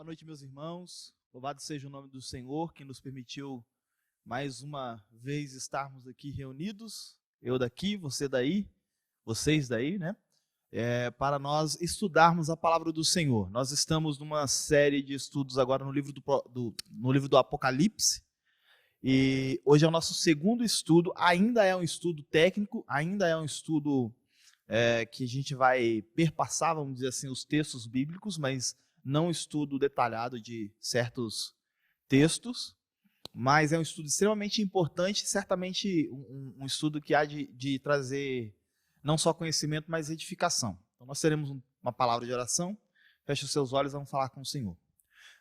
Boa noite, meus irmãos. Louvado seja o nome do Senhor, que nos permitiu mais uma vez estarmos aqui reunidos. Eu daqui, você daí, vocês daí, né? Para nós estudarmos a palavra do Senhor. Nós estamos numa série de estudos agora no livro do Apocalipse. E hoje é o nosso segundo estudo. Ainda é um estudo técnico, ainda é um estudo que a gente vai perpassar, vamos dizer assim, os textos bíblicos, mas não um estudo detalhado de certos textos, mas é um estudo extremamente importante, certamente um estudo que há de trazer não só conhecimento, mas edificação. Então nós teremos uma palavra de oração. Feche os seus olhos e vamos falar com o Senhor.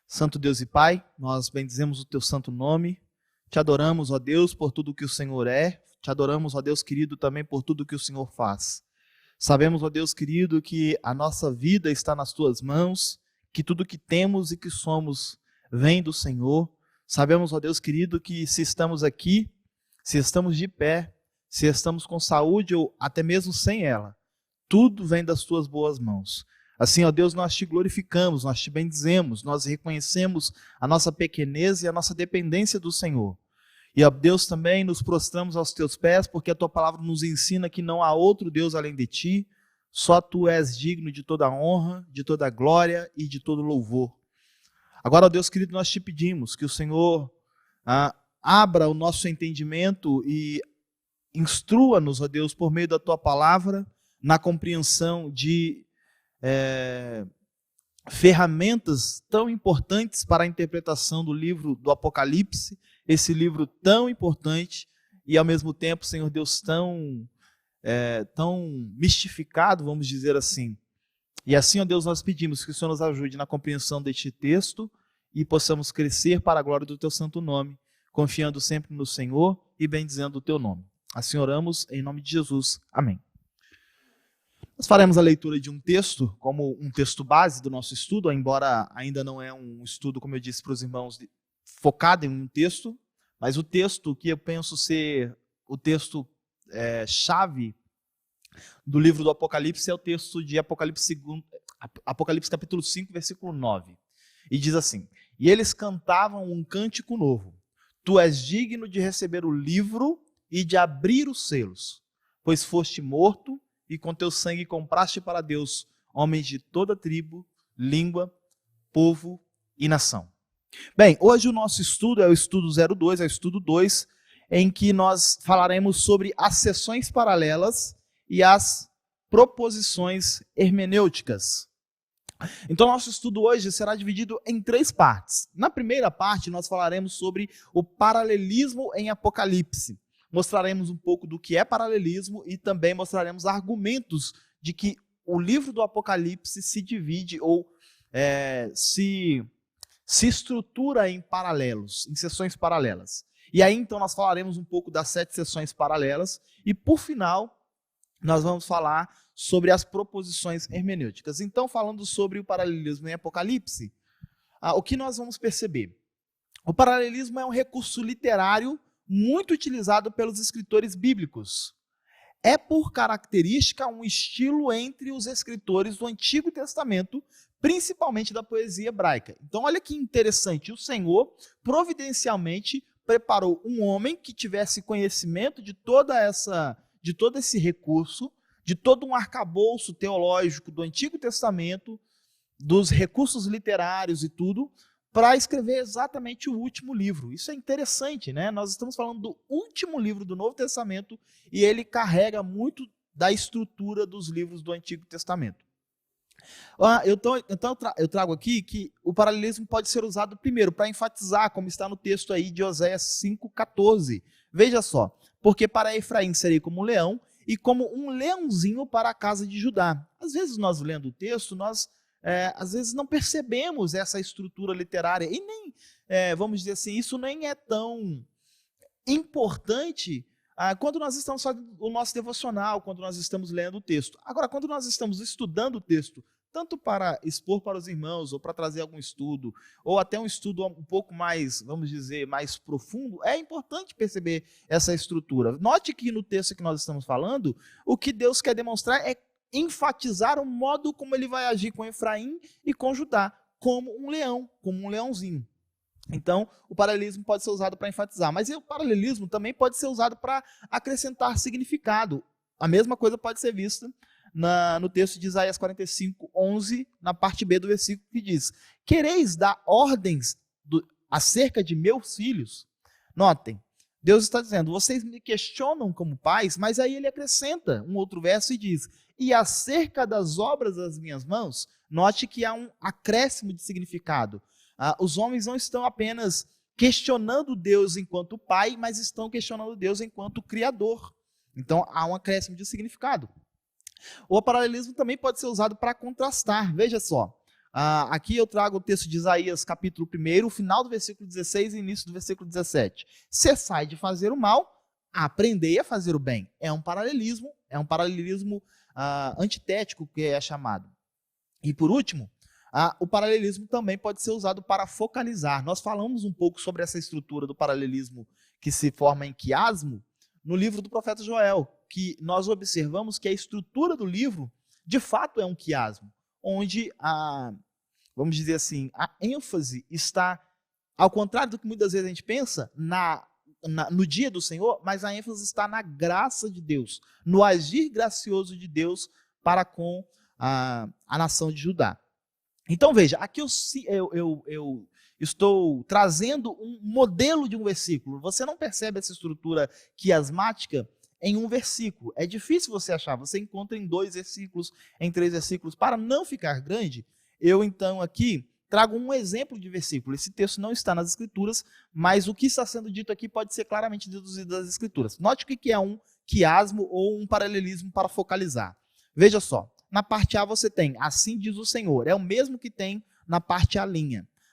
Santo Deus e Pai, nós bendizemos o teu santo nome, te adoramos, ó Deus, por tudo que o Senhor é, te adoramos, ó Deus querido, também por tudo que o Senhor faz. Sabemos, ó Deus querido, que a nossa vida está nas tuas mãos, que tudo que temos e que somos vem do Senhor. Sabemos, ó Deus querido, que se estamos aqui, se estamos de pé, se estamos com saúde ou até mesmo sem ela, tudo vem das tuas boas mãos. Assim, ó Deus, nós te glorificamos, nós te bendizemos, nós reconhecemos a nossa pequenez e a nossa dependência do Senhor. E, ó Deus, também nos prostramos aos teus pés, porque a tua palavra nos ensina que não há outro Deus além de ti. Só tu és digno de toda honra, de toda glória e de todo louvor. Agora, ó Deus querido, nós te pedimos que o Senhor abra o nosso entendimento e instrua-nos, ó Deus, por meio da tua palavra, na compreensão de ferramentas tão importantes para a interpretação do livro do Apocalipse, esse livro tão importante e, ao mesmo tempo, Senhor Deus, tão mistificado, vamos dizer assim. E assim, ó Deus, nós pedimos que o Senhor nos ajude na compreensão deste texto e possamos crescer para a glória do teu santo nome, confiando sempre no Senhor e bendizendo o teu nome. Assim oramos em nome de Jesus. Amém. Nós faremos a leitura de um texto como um texto base do nosso estudo, embora ainda não é um estudo, como eu disse para os irmãos, focado em um texto, mas o texto que eu penso ser o texto chave do livro do Apocalipse é o texto de Apocalipse capítulo 5, versículo 9. E diz assim: E eles cantavam um cântico novo. Tu és digno de receber o livro e de abrir os selos, pois foste morto e com teu sangue compraste para Deus homens de toda tribo, língua, povo e nação. Bem, hoje o nosso estudo é o estudo 02, é o estudo 2, em que nós falaremos sobre as seções paralelas e as proposições hermenêuticas. Então, nosso estudo hoje será dividido em 3 partes. Na primeira parte, nós falaremos sobre o paralelismo em Apocalipse. Mostraremos um pouco do que é paralelismo e também mostraremos argumentos de que o livro do Apocalipse se divide ou se estrutura em paralelos, em seções paralelas. E aí, então, nós falaremos um pouco das 7 seções paralelas e, por final, nós vamos falar sobre as proposições hermenêuticas. Então, falando sobre o paralelismo em Apocalipse, o que nós vamos perceber? O paralelismo é um recurso literário muito utilizado pelos escritores bíblicos. É, por característica, um estilo entre os escritores do Antigo Testamento, principalmente da poesia hebraica. Então, olha que interessante, o Senhor providencialmente preparou um homem que tivesse conhecimento de todo esse recurso, de todo um arcabouço teológico do Antigo Testamento, dos recursos literários e tudo, para escrever exatamente o último livro. Isso é interessante, né? Nós estamos falando do último livro do Novo Testamento e ele carrega muito da estrutura dos livros do Antigo Testamento. Eu trago aqui que o paralelismo pode ser usado primeiro para enfatizar, como está no texto aí de Oséias 5,14. Veja só, porque para Efraim serei como um leão e como um leãozinho para a casa de Judá. Às vezes nós lendo o texto, nós às vezes não percebemos essa estrutura literária e nem, vamos dizer assim, isso nem é tão importante quando nós estamos fazendo o nosso devocional, quando nós estamos lendo o texto. Agora, quando nós estamos estudando o texto, tanto para expor para os irmãos, ou para trazer algum estudo, ou até um estudo um pouco mais, vamos dizer, mais profundo, é importante perceber essa estrutura. Note que no texto que nós estamos falando, o que Deus quer demonstrar é enfatizar o modo como ele vai agir com Efraim e com Judá. como um leão, como um leãozinho. Então, o paralelismo pode ser usado para enfatizar, mas o paralelismo também pode ser usado para acrescentar significado. A mesma coisa pode ser vista no texto de Isaías 45, 11, na parte B do versículo, que diz: quereis dar ordens acerca de meus filhos? Notem, Deus está dizendo, vocês me questionam como pais, mas aí ele acrescenta um outro verso e diz: e acerca das obras das minhas mãos? Note que há um acréscimo de significado. Os homens não estão apenas questionando Deus enquanto pai, mas estão questionando Deus enquanto criador. Então, há um acréscimo de significado. O paralelismo também pode ser usado para contrastar. Veja só, aqui eu trago o texto de Isaías, capítulo 1, o final do versículo 16 e início do versículo 17. Cessai de fazer o mal, aprendei a fazer o bem. É um paralelismo antitético que é chamado. E por último, o paralelismo também pode ser usado para focalizar. Nós falamos um pouco sobre essa estrutura do paralelismo que se forma em quiasmo no livro do profeta Joel, que nós observamos que a estrutura do livro, de fato, é um quiasmo, onde vamos dizer assim, a ênfase está, ao contrário do que muitas vezes a gente pensa, no dia do Senhor, mas a ênfase está na graça de Deus, no agir gracioso de Deus para com a nação de Judá. Então veja, aqui eu estou trazendo um modelo de um versículo. Você não percebe essa estrutura quiasmática em um versículo. É difícil você achar. Você encontra em 2 versículos, em 3 versículos. Para não ficar grande, eu então aqui trago um exemplo de versículo. Esse texto não está nas Escrituras, mas o que está sendo dito aqui pode ser claramente deduzido das Escrituras. Note o que é um quiasmo ou um paralelismo para focalizar. Veja só. Na parte A você tem, assim diz o Senhor. É o mesmo que tem na parte A'.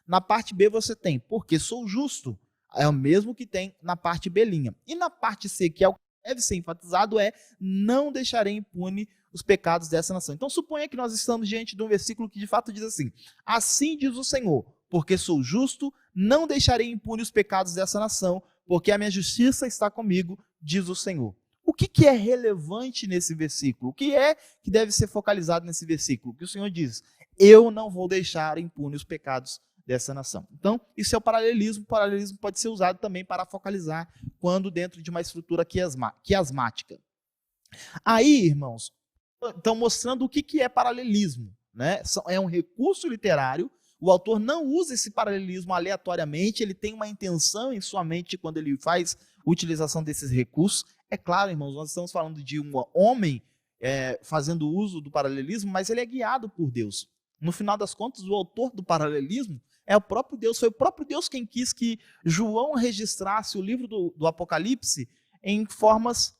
Na parte B você tem, porque sou justo. É o mesmo que tem na parte B'. E na parte C, que é o que deve ser enfatizado, é: não deixarei impune os pecados dessa nação. Então suponha que nós estamos diante de um versículo que de fato diz assim: assim diz o Senhor, porque sou justo, não deixarei impune os pecados dessa nação, porque a minha justiça está comigo, diz o Senhor. O que é relevante nesse versículo? O que é que deve ser focalizado nesse versículo? Que o Senhor diz: eu não vou deixar impune os pecados dessa nação. Então, isso é o paralelismo. O paralelismo pode ser usado também para focalizar quando dentro de uma estrutura quiasmática. Aí, irmãos, estão mostrando o que é paralelismo, né? É um recurso literário. O autor não usa esse paralelismo aleatoriamente, ele tem uma intenção em sua mente quando ele faz utilização desses recursos. É claro, irmãos, nós estamos falando de um homem fazendo uso do paralelismo, mas ele é guiado por Deus. No final das contas, o autor do paralelismo é o próprio Deus. Foi o próprio Deus quem quis que João registrasse o livro do Apocalipse em formas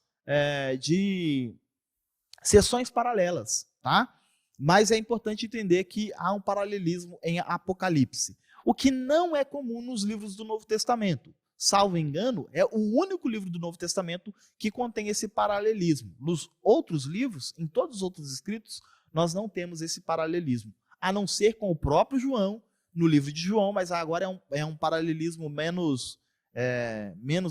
de sessões paralelas, tá? Mas é importante entender que há um paralelismo em Apocalipse, o que não é comum nos livros do Novo Testamento. Salvo engano, é o único livro do Novo Testamento que contém esse paralelismo. Nos outros livros, em todos os outros escritos, nós não temos esse paralelismo, a não ser com o próprio João, no livro de João, mas agora é um paralelismo menos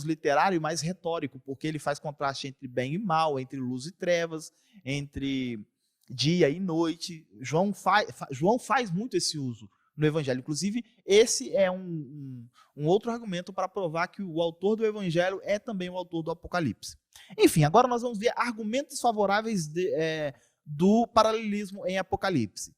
literário e mais retórico, porque ele faz contraste entre bem e mal, entre luz e trevas, entre dia e noite. João faz muito esse uso no Evangelho. Inclusive, esse é um outro argumento para provar que o autor do Evangelho é também o autor do Apocalipse. Enfim, agora nós vamos ver argumentos favoráveis do paralelismo em Apocalipse.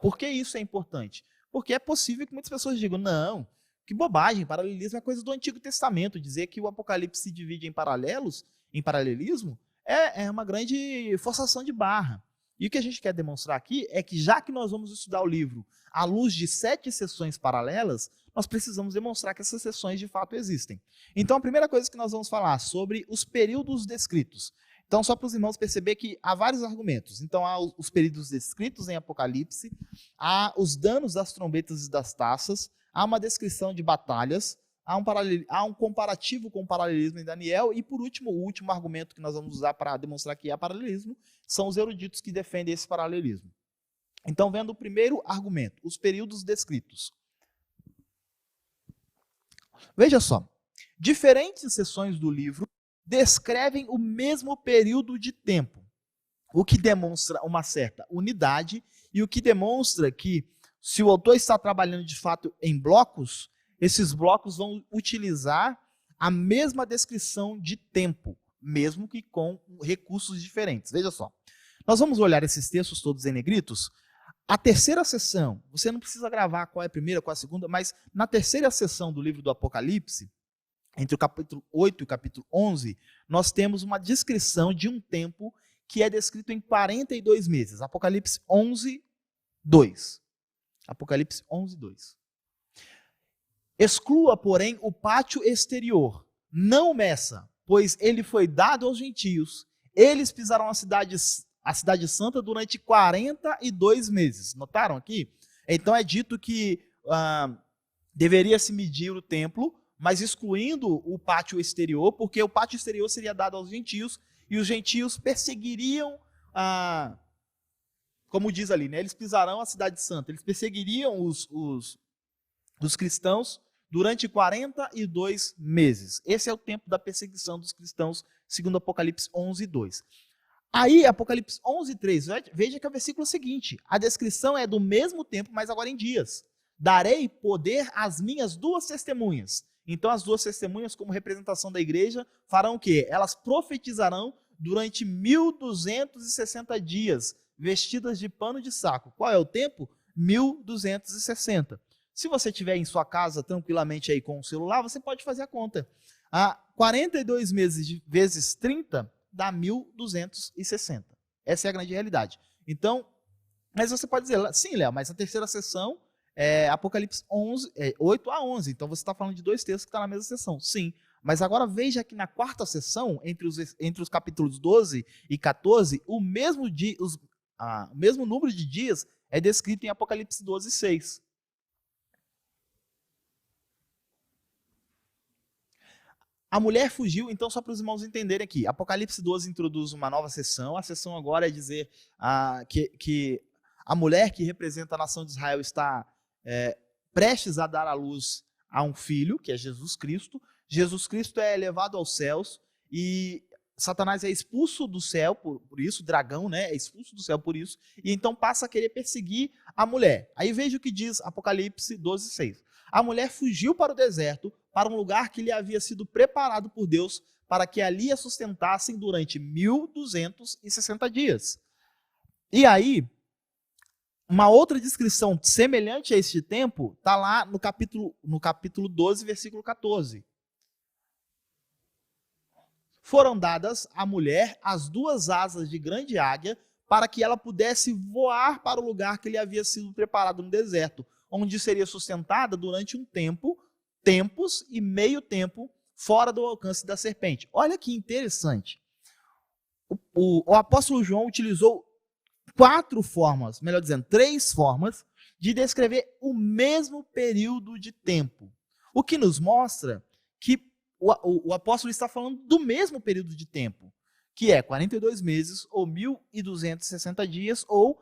Por que isso é importante? Porque é possível que muitas pessoas digam: não, que bobagem, paralelismo é coisa do Antigo Testamento. Dizer que o Apocalipse se divide em paralelismo, é uma grande forçação de barra. E o que a gente quer demonstrar aqui é que, já que nós vamos estudar o livro à luz de 7 sessões paralelas, nós precisamos demonstrar que essas sessões de fato existem. Então, a primeira coisa que nós vamos falar sobre os períodos descritos. Então, só para os irmãos perceber que há vários argumentos. Então, há os períodos descritos em Apocalipse, há os danos das trombetas e das taças, há uma descrição de batalhas, há um comparativo com o paralelismo em Daniel, e por último, o último argumento que nós vamos usar para demonstrar que há paralelismo são os eruditos que defendem esse paralelismo. Então, vendo o primeiro argumento, os períodos descritos. Veja só, diferentes seções do livro descrevem o mesmo período de tempo, o que demonstra uma certa unidade e o que demonstra que se o autor está trabalhando de fato em blocos, esses blocos vão utilizar a mesma descrição de tempo, mesmo que com recursos diferentes. Veja só, nós vamos olhar esses textos todos em negritos. A terceira sessão, você não precisa gravar qual é a primeira, qual é a segunda, mas na terceira sessão do livro do Apocalipse, entre o capítulo 8 e o capítulo 11, nós temos uma descrição de um tempo que é descrito em 42 meses. Apocalipse 11, 2. Apocalipse 11, 2. Exclua, porém, o pátio exterior. Não meça, pois ele foi dado aos gentios. Eles pisarão a cidade santa durante 42 meses. Notaram aqui? Então é dito que deveria se medir o templo, mas excluindo o pátio exterior, porque o pátio exterior seria dado aos gentios, e os gentios perseguiriam, como diz ali, né? Eles pisarão a cidade santa, eles perseguiriam os cristãos durante 42 meses. Esse é o tempo da perseguição dos cristãos, segundo Apocalipse 11, 2. Aí, Apocalipse 11, 3, veja que é o versículo seguinte, a descrição é do mesmo tempo, mas agora em dias. Darei poder às minhas duas testemunhas. Então, as duas testemunhas, como representação da igreja, farão o quê? Elas profetizarão durante 1260 dias, vestidas de pano de saco. Qual é o tempo? 1260. Se você estiver em sua casa tranquilamente aí com o celular, você pode fazer a conta. 42 meses vezes 30 dá 1260. Essa é a grande realidade. Então, mas você pode dizer, sim, Léo, mas a terceira sessão é Apocalipse 11, 8 a 11. Então você está falando de dois textos que estão na mesma sessão. Sim, mas agora veja que na quarta sessão, entre os capítulos 12 e 14, o mesmo número de dias é descrito em Apocalipse 12, 6. A mulher fugiu, então, só para os irmãos entenderem aqui, Apocalipse 12 introduz uma nova sessão. A sessão agora é dizer que a mulher que representa a nação de Israel está prestes a dar à luz a um filho, que é Jesus Cristo. Jesus Cristo é elevado aos céus e Satanás é expulso do céu por isso, o dragão, né, é expulso do céu por isso, e então passa a querer perseguir a mulher. Aí veja o que diz Apocalipse 12, 6. A mulher fugiu para o deserto, para um lugar que lhe havia sido preparado por Deus, para que ali a sustentassem durante 1260 dias. E aí, uma outra descrição semelhante a este tempo está lá no capítulo 12, versículo 14. Foram dadas à mulher as duas asas de grande águia para que ela pudesse voar para o lugar que lhe havia sido preparado no deserto, onde seria sustentada durante um tempo, tempos e meio tempo, fora do alcance da serpente. Olha que interessante. O apóstolo João utilizou três formas de descrever o mesmo período de tempo. O que nos mostra que o apóstolo está falando do mesmo período de tempo, que é 42 meses, ou 1260 dias, ou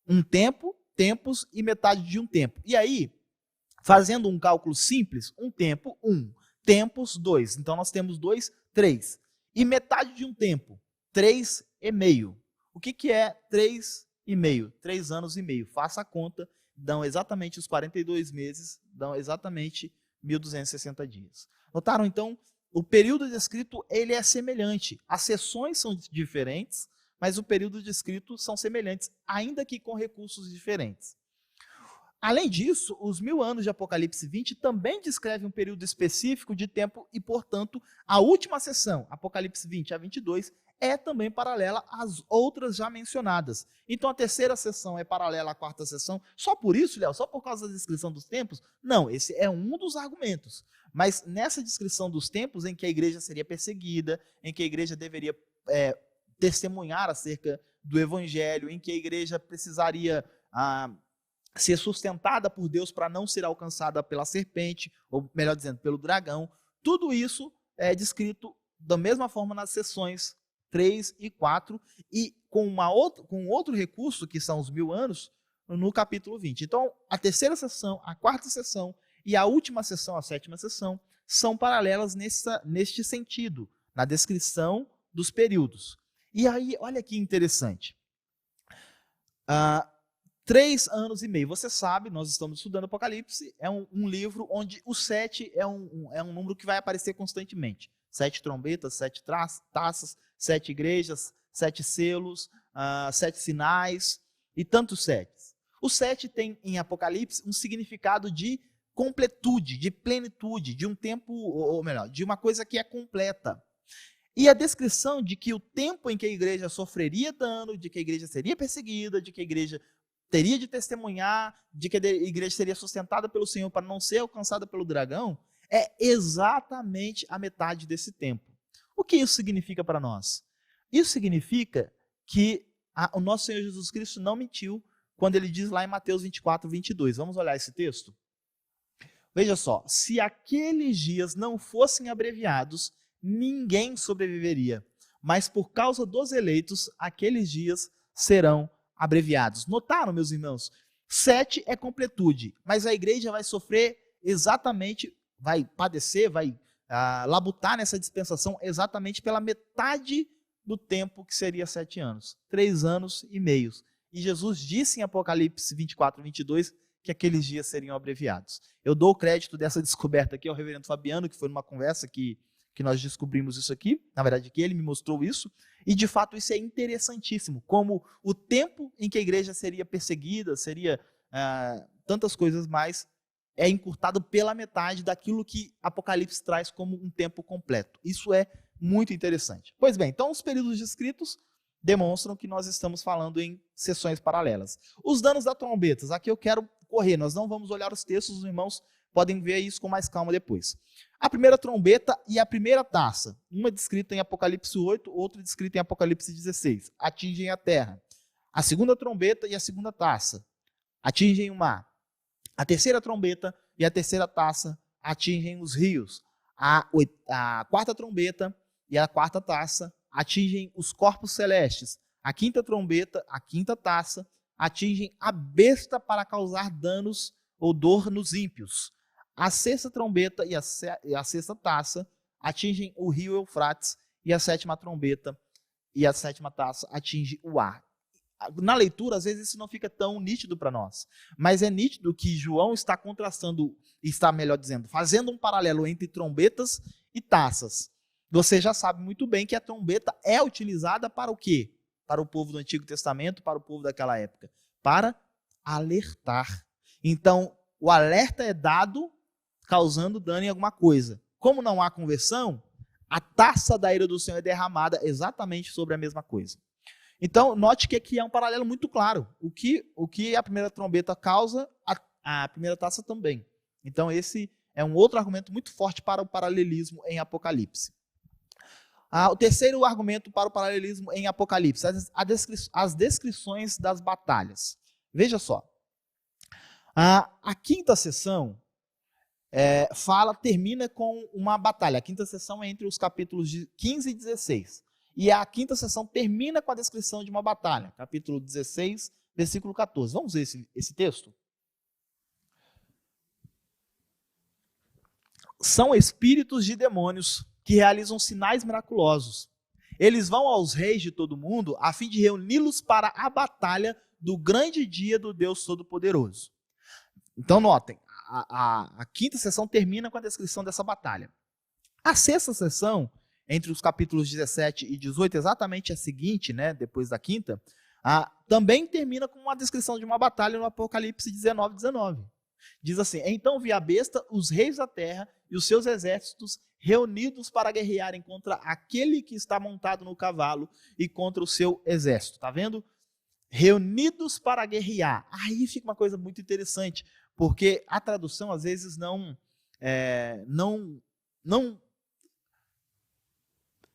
um tempo, tempos e metade de um tempo. E aí, fazendo um cálculo simples, um tempo, 1, tempos, 2. Então, nós temos 2, 3. E metade de um tempo, 3,5. O que é 3,5? 3 anos e meio. Faça a conta, dão exatamente os 42 meses, dão exatamente 1260 dias. Notaram, então, o período descrito ele é semelhante. As sessões são diferentes, mas o período descrito são semelhantes, ainda que com recursos diferentes. Além disso, os 1000 anos de Apocalipse 20 também descrevem um período específico de tempo e, portanto, a última sessão, Apocalipse 20 a 22, é também paralela às outras já mencionadas. Então, a terceira sessão é paralela à quarta sessão. Só por isso, Léo? Só por causa da descrição dos tempos? Não, esse é um dos argumentos. Mas nessa descrição dos tempos em que a igreja seria perseguida, em que a igreja deveria testemunhar acerca do evangelho, em que a igreja precisaria ser sustentada por Deus para não ser alcançada pela serpente, ou melhor dizendo, pelo dragão, tudo isso é descrito da mesma forma nas sessões 3 e 4, e com outro recurso, que são os 1000 anos, no capítulo 20. Então, a terceira sessão, a quarta sessão e a última sessão, a sétima sessão, são paralelas neste sentido, na descrição dos períodos. E aí, olha que interessante. 3 anos e meio. Você sabe, nós estamos estudando Apocalipse, é um livro onde o 7 é um número que vai aparecer constantemente. 7 trombetas, 7 taças, 7 igrejas, 7 selos, 7 sinais e tantos 7. O 7 tem em Apocalipse um significado de completude, de plenitude, de um tempo, ou melhor, de uma coisa que é completa. E a descrição de que o tempo em que a igreja sofreria dano, de que a igreja seria perseguida, de que a igreja teria de testemunhar, de que a igreja seria sustentada pelo Senhor para não ser alcançada pelo dragão, é exatamente a metade desse tempo. O que isso significa para nós? Isso significa que o nosso Senhor Jesus Cristo não mentiu quando ele diz lá em Mateus 24, 22. Vamos olhar esse texto? Veja só, se aqueles dias não fossem abreviados, ninguém sobreviveria. Mas por causa dos eleitos, aqueles dias serão abreviados. Notaram, meus irmãos? 7 é completude, mas a igreja vai sofrer exatamente, vai padecer, vai labutar nessa dispensação exatamente pela metade do tempo que seria 7 anos. 3 anos e meio. E Jesus disse em Apocalipse 24, 22, que aqueles dias seriam abreviados. Eu dou o crédito dessa descoberta aqui ao reverendo Fabiano, que foi numa conversa que nós descobrimos isso aqui, na verdade que ele me mostrou isso, e de fato isso é interessantíssimo, como o tempo em que a igreja seria perseguida, seria tantas coisas mais, é encurtado pela metade daquilo que Apocalipse traz como um tempo completo. Isso é muito interessante. Pois bem, então os períodos descritos demonstram que nós estamos falando em sessões paralelas. Os danos da trombetas, aqui eu quero correr, nós não vamos olhar os textos, os irmãos podem ver isso com mais calma depois. A primeira trombeta e a primeira taça, uma descrita em Apocalipse 8, outra descrita em Apocalipse 16, atingem a terra. A segunda trombeta e a segunda taça atingem o mar. A terceira trombeta e a terceira taça atingem os rios. A quarta trombeta e a quarta taça atingem os corpos celestes. A quinta trombeta, a quinta taça, atingem a besta para causar danos ou dor nos ímpios. A sexta trombeta e a sexta taça atingem o rio Eufrates, e a sétima trombeta e a sétima taça atingem o ar. Na leitura, às vezes isso não fica tão nítido para nós, mas é nítido que João está contrastando, está, melhor dizendo, fazendo um paralelo entre trombetas e taças. Você já sabe muito bem que a trombeta é utilizada para o quê? Para o povo do Antigo Testamento, para o povo daquela época, para alertar. Então, o alerta é dado causando dano em alguma coisa. Como não há conversão, a taça da ira do Senhor é derramada exatamente sobre a mesma coisa. Então, note que aqui é um paralelo muito claro. O que a primeira trombeta causa, a primeira taça também. Então, esse é um outro argumento muito forte para o paralelismo em Apocalipse. O terceiro argumento para o paralelismo em Apocalipse, as descrições das batalhas. Veja só. A quinta sessão termina com uma batalha. A quinta sessão é entre os capítulos 15 e 16. E a quinta sessão termina com a descrição de uma batalha. Capítulo 16, versículo 14. Vamos ver esse texto? São espíritos de demônios que realizam sinais miraculosos. Eles vão aos reis de todo mundo a fim de reuni-los para a batalha do grande dia do Deus Todo-Poderoso. Então notem, a quinta sessão termina com a descrição dessa batalha. A sexta sessão, entre os capítulos 17 e 18, exatamente a seguinte, né, depois da quinta, também termina com uma descrição de uma batalha no Apocalipse 19, 19. Diz assim: então vi a besta, os reis da terra e os seus exércitos reunidos para guerrearem contra aquele que está montado no cavalo e contra o seu exército. Tá vendo? Reunidos para guerrear. Aí fica uma coisa muito interessante, porque a tradução às vezes não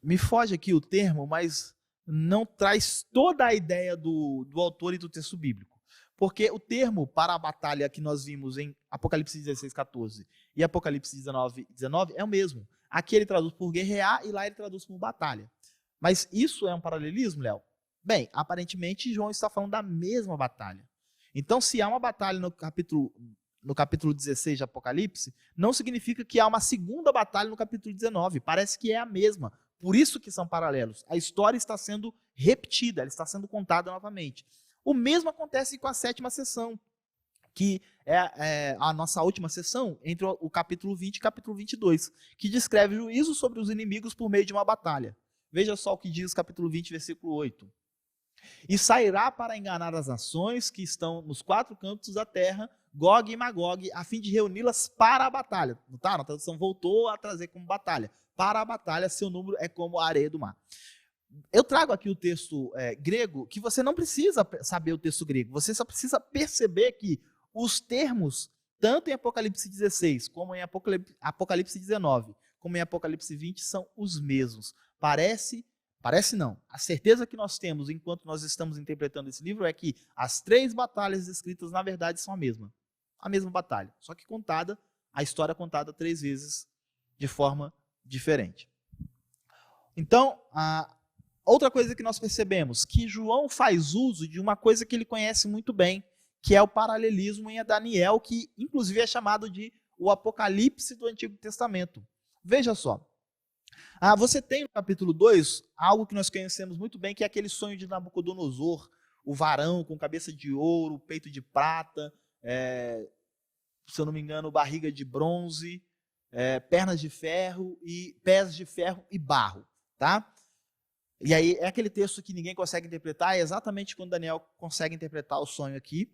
me foge aqui o termo, mas não traz toda a ideia do autor e do texto bíblico. Porque o termo para a batalha que nós vimos em Apocalipse 16, 14 e Apocalipse 19, 19 é o mesmo. Aqui ele traduz por guerrear e lá ele traduz por batalha. Mas isso é um paralelismo, Léo? Bem, aparentemente João está falando da mesma batalha. Então, se há uma batalha no capítulo 16 de Apocalipse, não significa que há uma segunda batalha no capítulo 19. Parece que é a mesma. Por isso que são paralelos. A história está sendo repetida, ela está sendo contada novamente. O mesmo acontece com a 7ª sessão, que é a nossa última sessão, entre o capítulo 20 e o capítulo 22, que descreve o juízo sobre os inimigos por meio de uma batalha. Veja só o que diz o capítulo 20, versículo 8. E sairá para enganar as nações que estão nos 4 cantos da terra, Gog e Magog, a fim de reuni-las para a batalha. Não tá? A tradução voltou a trazer como batalha. Para a batalha, seu número é como a areia do mar. Eu trago aqui o texto grego, que você não precisa saber o texto grego, você só precisa perceber que os termos, tanto em Apocalipse 16, como em Apocalipse 19, como em Apocalipse 20, são os mesmos. Parece não. A certeza que nós temos enquanto nós estamos interpretando esse livro é que as 3 batalhas descritas, na verdade, são a mesma batalha, só que a história contada 3 vezes de forma diferente. Então, outra coisa que nós percebemos, que João faz uso de uma coisa que ele conhece muito bem, que é o paralelismo em Daniel, que inclusive é chamado de o Apocalipse do Antigo Testamento. Veja só, você tem no capítulo 2 algo que nós conhecemos muito bem, que é aquele sonho de Nabucodonosor, o varão com cabeça de ouro, peito de prata, se eu não me engano, barriga de bronze, pernas de ferro e pés de ferro e barro, tá? E aí é aquele texto que ninguém consegue interpretar, é exatamente quando Daniel consegue interpretar o sonho aqui.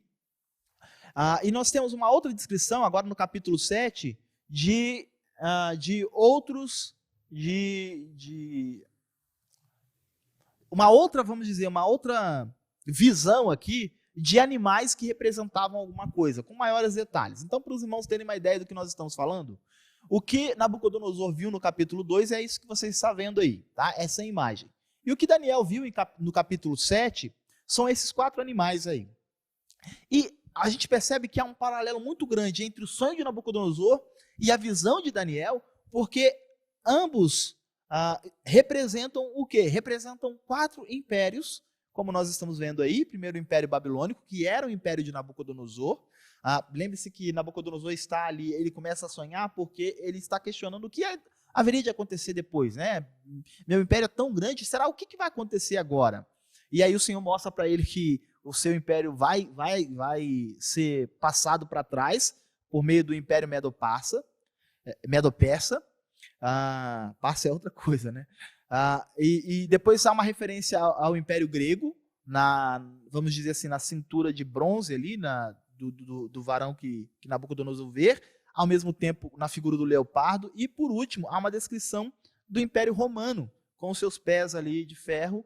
E nós temos uma outra descrição, agora no capítulo 7, de uma outra visão aqui de animais que representavam alguma coisa, com maiores detalhes. Então, para os irmãos terem uma ideia do que nós estamos falando, o que Nabucodonosor viu no capítulo 2 é isso que vocês estão vendo aí, tá? Essa imagem. E o que Daniel viu no capítulo 7 são esses 4 animais aí. E a gente percebe que há um paralelo muito grande entre o sonho de Nabucodonosor e a visão de Daniel, porque ambos representam o quê? Representam 4 impérios, como nós estamos vendo aí. Primeiro o Império Babilônico, que era o Império de Nabucodonosor. Lembre-se que Nabucodonosor está ali, ele começa a sonhar porque ele está questionando o que haveria de acontecer depois, né? Meu império é tão grande, será o que vai acontecer agora? E aí o Senhor mostra para ele que o seu império vai ser passado para trás por meio do Império Medo-Persa. Persa é outra coisa, né? E depois há uma referência ao Império Grego, vamos dizer assim, na cintura de bronze ali, do varão que Nabucodonosor vê, ao mesmo tempo na figura do leopardo, e por último há uma descrição do Império Romano, com os seus pés ali de ferro,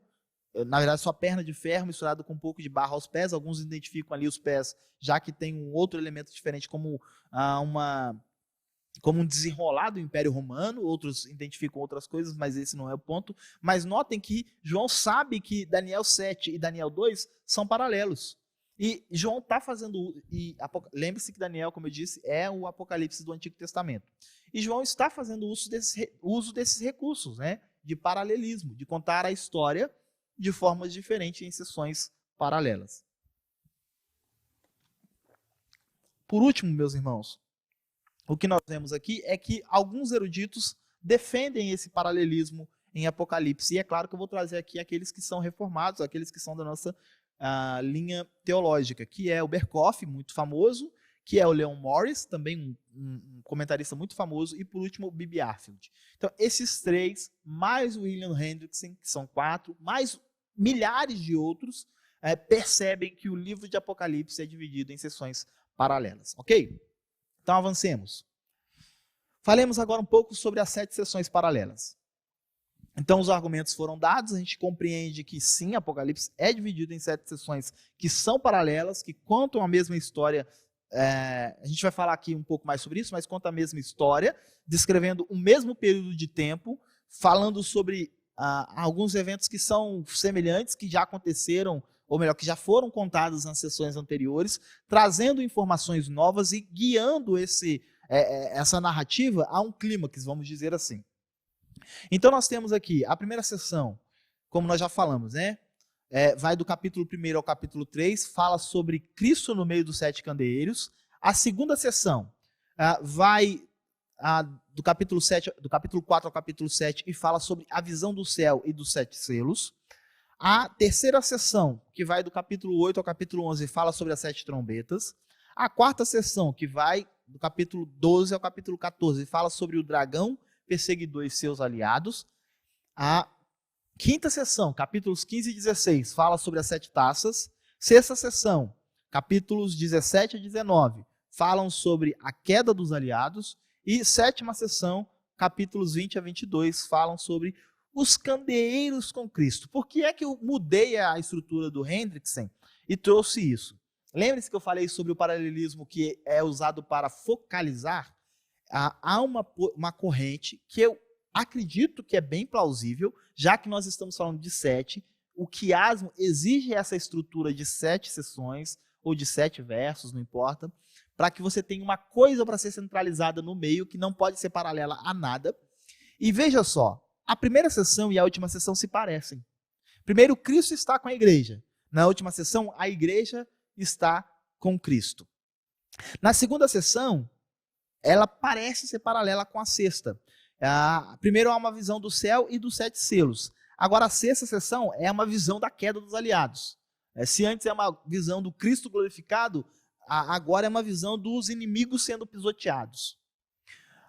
na verdade sua perna de ferro misturado com um pouco de barro aos pés. Alguns identificam ali os pés, já que tem um outro elemento diferente, como um desenrolar do Império Romano, outros identificam outras coisas, mas esse não é o ponto. Mas notem que João sabe que Daniel 7 e Daniel 2 são paralelos. E João está fazendo... Lembre-se que Daniel, como eu disse, é o Apocalipse do Antigo Testamento. E João está fazendo uso desses recursos, né, de paralelismo, de contar a história de formas diferentes em sessões paralelas. Por último, meus irmãos, o que nós vemos aqui é que alguns eruditos defendem esse paralelismo em Apocalipse. E é claro que eu vou trazer aqui aqueles que são reformados, aqueles que são da nossa linha teológica, que é o Berkhoff, muito famoso, que é o Leon Morris, também um comentarista muito famoso, e por último o Bibi Arfield. Então esses 3, mais o William Hendrickson, que são 4, mais milhares de outros, percebem que o livro de Apocalipse é dividido em sessões paralelas, ok? Então avancemos. Falemos agora um pouco sobre as 7 sessões paralelas. Então os argumentos foram dados, a gente compreende que sim, Apocalipse é dividido em 7 sessões que são paralelas, que contam a mesma história. A gente vai falar aqui um pouco mais sobre isso, mas conta a mesma história, descrevendo o mesmo período de tempo, falando sobre alguns eventos que são semelhantes, que já aconteceram, ou melhor, que já foram contados nas sessões anteriores, trazendo informações novas e guiando essa narrativa a um clímax, vamos dizer assim. Então nós temos aqui a primeira sessão, como nós já falamos, né? Vai do capítulo 1 ao capítulo 3, fala sobre Cristo no meio dos 7 candeeiros. A segunda sessão vai do capítulo 4 ao capítulo 7 e fala sobre a visão do céu e dos 7 selos. A terceira sessão, que vai do capítulo 8 ao capítulo 11, fala sobre as 7 trombetas. A quarta sessão, que vai do capítulo 12 ao capítulo 14, fala sobre o dragão perseguidor e seus aliados. A quinta sessão, capítulos 15 e 16, fala sobre as 7 taças. Sexta sessão, capítulos 17 a 19, falam sobre a queda dos aliados. E sétima sessão, capítulos 20 a 22, falam sobre os candeeiros com Cristo. Por que é que eu mudei a estrutura do Hendrickson e trouxe isso? Lembre-se que eu falei sobre o paralelismo que é usado para focalizar. Há uma corrente que eu acredito que é bem plausível, já que nós estamos falando de 7. O quiasmo exige essa estrutura de 7 sessões, ou de 7 versos, não importa, para que você tenha uma coisa para ser centralizada no meio, que não pode ser paralela a nada. E veja só, a primeira sessão e a última sessão se parecem. Primeiro, Cristo está com a igreja. Na última sessão, a igreja está com Cristo. Na segunda sessão, ela parece ser paralela com a sexta. Primeiro há uma visão do céu e dos 7 selos. Agora, a sexta sessão é uma visão da queda dos aliados. Se antes é uma visão do Cristo glorificado, agora é uma visão dos inimigos sendo pisoteados.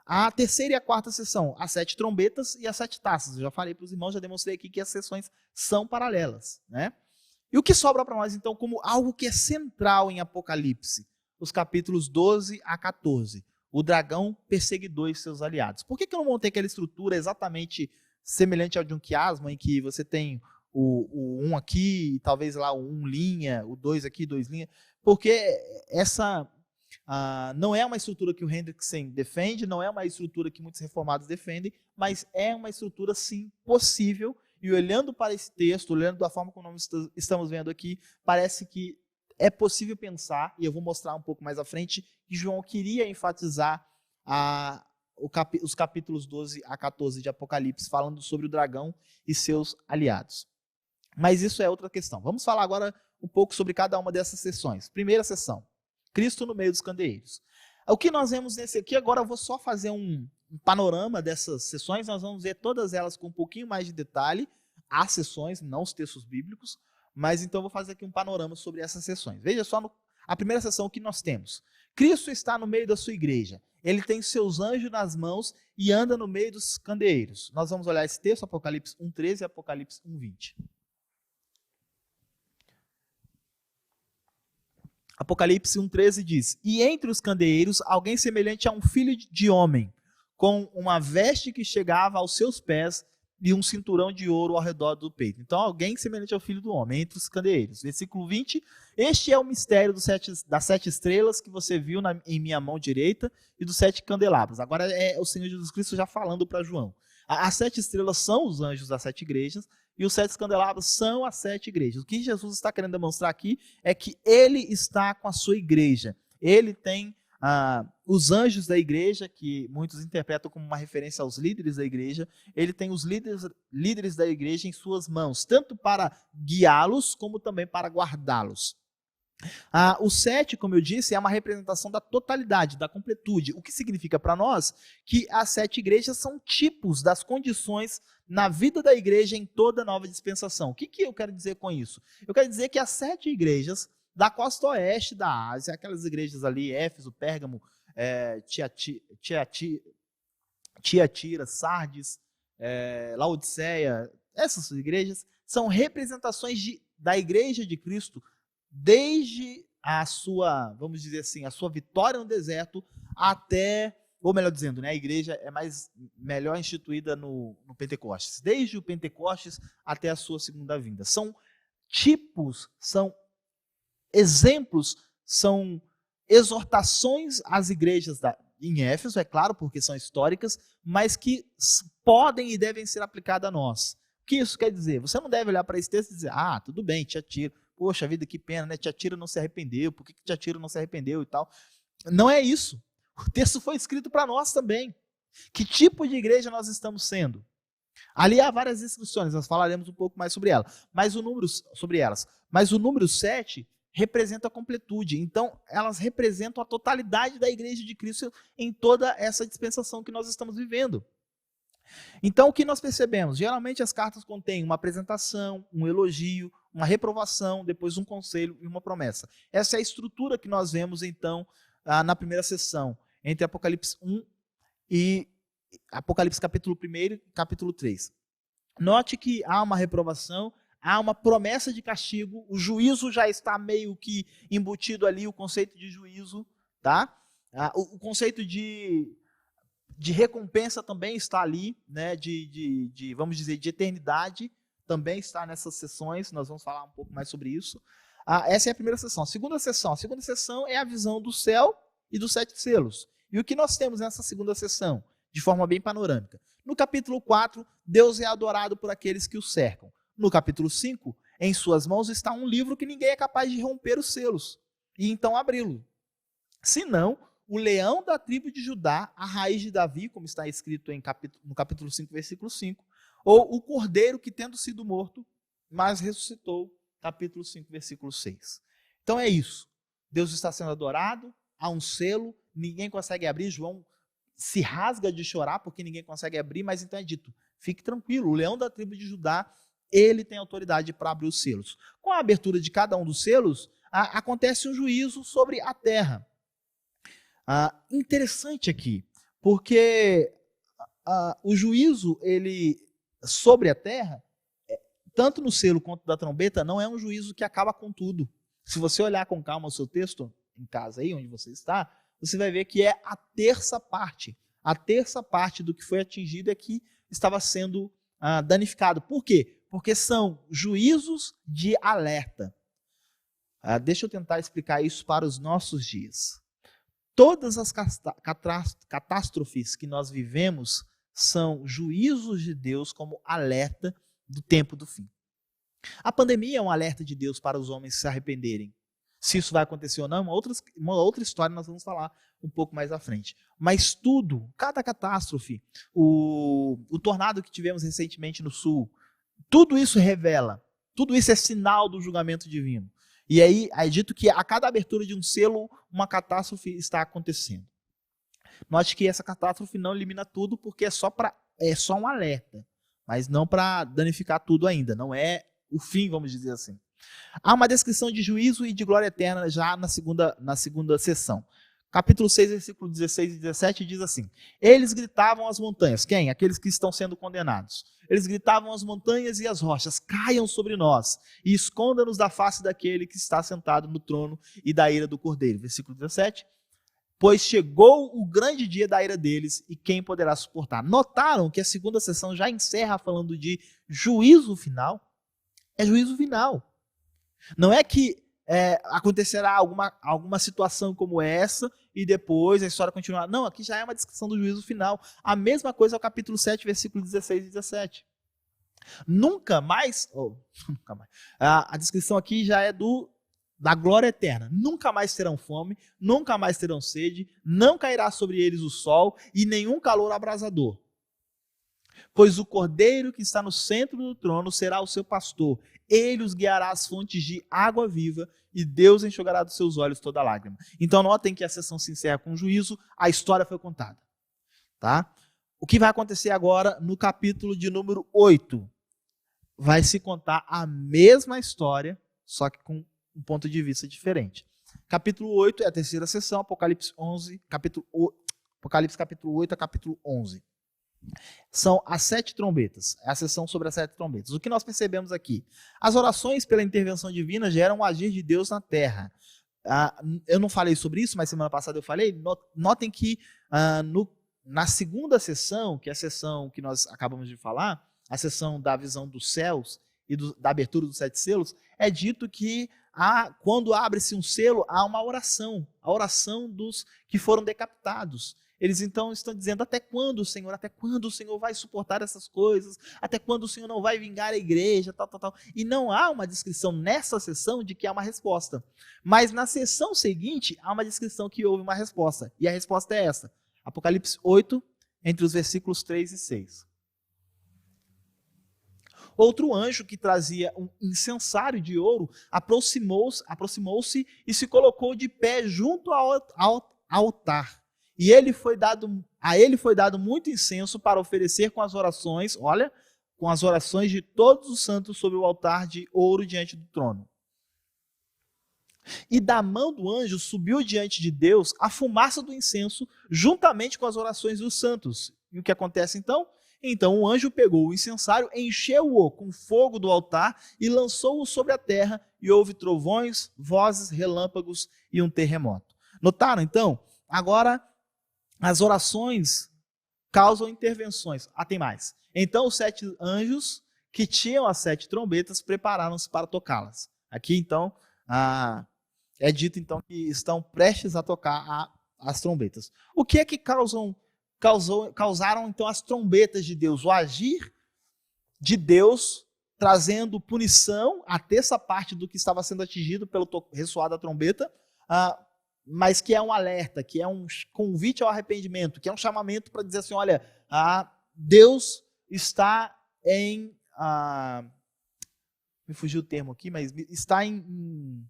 A terceira e a quarta sessão, as 7 trombetas e as 7 taças. Eu já falei para os irmãos, já demonstrei aqui que as sessões são paralelas, né? E o que sobra para nós, então, como algo que é central em Apocalipse? Os capítulos 12 a 14. O dragão perseguidor e seus aliados. Por que eu não montei aquela estrutura exatamente semelhante ao de um quiasma, em que você tem o 1 aqui, talvez lá o 1 linha, o 2 aqui, 2 linha? Porque essa não é uma estrutura que o Hendrickson defende, não é uma estrutura que muitos reformados defendem, mas é uma estrutura, sim, possível. E olhando para esse texto, olhando da forma como nós estamos vendo aqui, parece que é possível pensar, e eu vou mostrar um pouco mais à frente, que João queria enfatizar os capítulos 12 a 14 de Apocalipse, falando sobre o dragão e seus aliados. Mas isso é outra questão. Vamos falar agora um pouco sobre cada uma dessas sessões. Primeira sessão, Cristo no meio dos candeeiros. O que nós vemos nesse aqui, agora eu vou só fazer um panorama dessas sessões, nós vamos ver todas elas com um pouquinho mais de detalhe, as sessões, não os textos bíblicos, mas então eu vou fazer aqui um panorama sobre essas sessões. Veja só a primeira sessão que nós temos. Cristo está no meio da sua igreja, ele tem seus anjos nas mãos e anda no meio dos candeeiros. Nós vamos olhar esse texto, Apocalipse 1:13 e Apocalipse 1:20. Apocalipse 1:13 diz: E entre os candeeiros, alguém semelhante a um filho de homem, com uma veste que chegava aos seus pés e um cinturão de ouro ao redor do peito. Então, alguém semelhante ao filho do homem, entre os candeeiros. Versículo 20, este é o mistério das 7 estrelas que você viu em minha mão direita e dos 7 candelabros. Agora é o Senhor Jesus Cristo já falando para João. As 7 estrelas são os anjos das 7 igrejas e os 7 candelabros são as 7 igrejas. O que Jesus está querendo demonstrar aqui é que ele está com a sua igreja. Ele tem os anjos da igreja, que muitos interpretam como uma referência aos líderes da igreja. Ele tem os líderes da igreja em suas mãos, tanto para guiá-los, como também para guardá-los. O 7, como eu disse, é uma representação da totalidade, da completude. O que significa para nós que as 7 igrejas são tipos das condições na vida da igreja em toda a nova dispensação. O que eu quero dizer com isso? Eu quero dizer que as 7 igrejas da costa oeste da Ásia, aquelas igrejas ali, Éfeso, Pérgamo, Tiatira, Sardes, Laodiceia, essas igrejas são representações da igreja de Cristo desde a sua, vamos dizer assim, a sua vitória no deserto até, ou melhor dizendo, né, a igreja é melhor instituída no Pentecostes, desde o Pentecostes até a sua segunda vinda. São tipos, são exemplos, são exortações às igrejas em Éfeso, é claro, porque são históricas, mas que podem e devem ser aplicadas a nós. O que isso quer dizer? Você não deve olhar para esse texto e dizer, tudo bem, Tiatira, poxa vida, que pena, né? Tiatira não se arrependeu, por que Tiatira não se arrependeu e tal? Não é isso. O texto foi escrito para nós também. Que tipo de igreja nós estamos sendo? Ali há várias inscrições, nós falaremos um pouco mais sobre elas. Mas o número 7 representa a completude. Então, elas representam a totalidade da igreja de Cristo em toda essa dispensação que nós estamos vivendo. Então, o que nós percebemos? Geralmente as cartas contêm uma apresentação, um elogio, uma reprovação, depois um conselho e uma promessa. Essa é a estrutura que nós vemos, então, na primeira sessão, entre Apocalipse 1 e Apocalipse capítulo 1 e capítulo 3. Note que há uma reprovação, há uma promessa de castigo, o juízo já está meio que embutido ali, o conceito de juízo, tá? O conceito de recompensa também está ali, né? Vamos dizer, de eternidade, também está nessas sessões, nós vamos falar um pouco mais sobre isso. Essa é a primeira sessão. A segunda sessão é a visão do céu e dos 7 selos. E o que nós temos nessa segunda sessão? De forma bem panorâmica. No capítulo 4, Deus é adorado por aqueles que o cercam. No capítulo 5, em suas mãos está um livro que ninguém é capaz de romper os selos e então abri-lo. Senão, o leão da tribo de Judá, a raiz de Davi, como está escrito no capítulo 5, versículo 5, ou o cordeiro que, tendo sido morto, mas ressuscitou, capítulo 5, versículo 6. Então é isso. Deus está sendo adorado, há um selo, ninguém consegue abrir. João se rasga de chorar porque ninguém consegue abrir, mas então é dito, fique tranquilo, o leão da tribo de Judá, ele tem autoridade para abrir os selos. Com a abertura de cada um dos selos, acontece um juízo sobre a terra. Interessante aqui, porque o juízo sobre a terra, tanto no selo quanto da trombeta, não é um juízo que acaba com tudo. Se você olhar com calma o seu texto, em casa aí, onde você está, você vai ver que é a terça parte. A terça parte do que foi atingido é que estava sendo danificado. Por quê? Porque são juízos de alerta. Deixa eu tentar explicar isso para os nossos dias. Todas as catástrofes que nós vivemos são juízos de Deus como alerta do tempo do fim. A pandemia é um alerta de Deus para os homens se arrependerem. Se isso vai acontecer ou não, uma outra história nós vamos falar um pouco mais à frente. Mas tudo, cada catástrofe, o tornado que tivemos recentemente no sul, tudo isso revela, tudo isso é sinal do julgamento divino. E aí é dito que a cada abertura de um selo, uma catástrofe está acontecendo. Note que essa catástrofe não elimina tudo, porque é só um alerta, mas não para danificar tudo ainda, não é o fim, vamos dizer assim. Há uma descrição de juízo e de glória eterna já na segunda sessão. Capítulo 6, versículo 16 e 17 diz assim: eles gritavam às montanhas. Quem? Aqueles que estão sendo condenados. Eles gritavam às montanhas e às rochas: caiam sobre nós e esconda-nos da face daquele que está sentado no trono e da ira do cordeiro. Versículo 17. Pois chegou o grande dia da ira deles, e quem poderá suportar? Notaram que a segunda sessão já encerra falando de juízo final? É juízo final. Não é que acontecerá alguma situação como essa e depois a história continuará. Não, aqui já é uma descrição do juízo final. A mesma coisa ao capítulo 7, versículo 16 e 17. Nunca mais. A descrição aqui já é da glória eterna. Nunca mais terão fome, nunca mais terão sede, não cairá sobre eles o sol e nenhum calor abrasador. Pois o cordeiro que está no centro do trono será o seu pastor. Ele os guiará às fontes de água viva e Deus enxugará dos seus olhos toda lágrima. Então notem que a sessão se encerra com juízo, a história foi contada. Tá? O que vai acontecer agora no capítulo de número 8? Vai se contar a mesma história, só que com um ponto de vista diferente. Capítulo 8 é a terceira sessão, Apocalipse capítulo 8 a capítulo 11. São as 7 trombetas, é a sessão sobre as 7 trombetas. O que nós percebemos aqui? As orações pela intervenção divina geram o agir de Deus na terra. Eu não falei sobre isso, mas semana passada eu falei. Notem que na segunda sessão, que é a sessão que nós acabamos de falar, a sessão da visão dos céus e da abertura dos 7 selos, é dito que quando abre-se um selo, há uma oração, a oração dos que foram decapitados. Eles então estão dizendo: até quando, Senhor? Até quando o Senhor vai suportar essas coisas? Até quando o Senhor não vai vingar a igreja? Tal. E não há uma descrição nessa sessão de que há uma resposta. Mas na sessão seguinte, há uma descrição que houve uma resposta. E a resposta é essa. Apocalipse 8, entre os versículos 3 e 6. Outro anjo que trazia um incensário de ouro aproximou-se e se colocou de pé junto ao altar. e a ele foi dado muito incenso para oferecer com as orações, olha, com as orações de todos os santos sobre o altar de ouro diante do trono. E da mão do anjo subiu diante de Deus a fumaça do incenso, juntamente com as orações dos santos. E o que acontece então? Então o anjo pegou o incensário, encheu-o com fogo do altar e lançou-o sobre a terra, e houve trovões, vozes, relâmpagos e um terremoto. Notaram então? Agora as orações causam intervenções. Tem mais. Então os 7 anjos que tinham as 7 trombetas prepararam-se para tocá-las. Aqui então é dito então que estão prestes a tocar as trombetas. O que é que causaram então as trombetas de Deus? O agir de Deus trazendo punição, a terça parte do que estava sendo atingido pelo ressoar da trombeta, mas que é um alerta, que é um convite ao arrependimento, que é um chamamento para dizer assim, olha, Deus está em... me fugiu o termo aqui, mas está me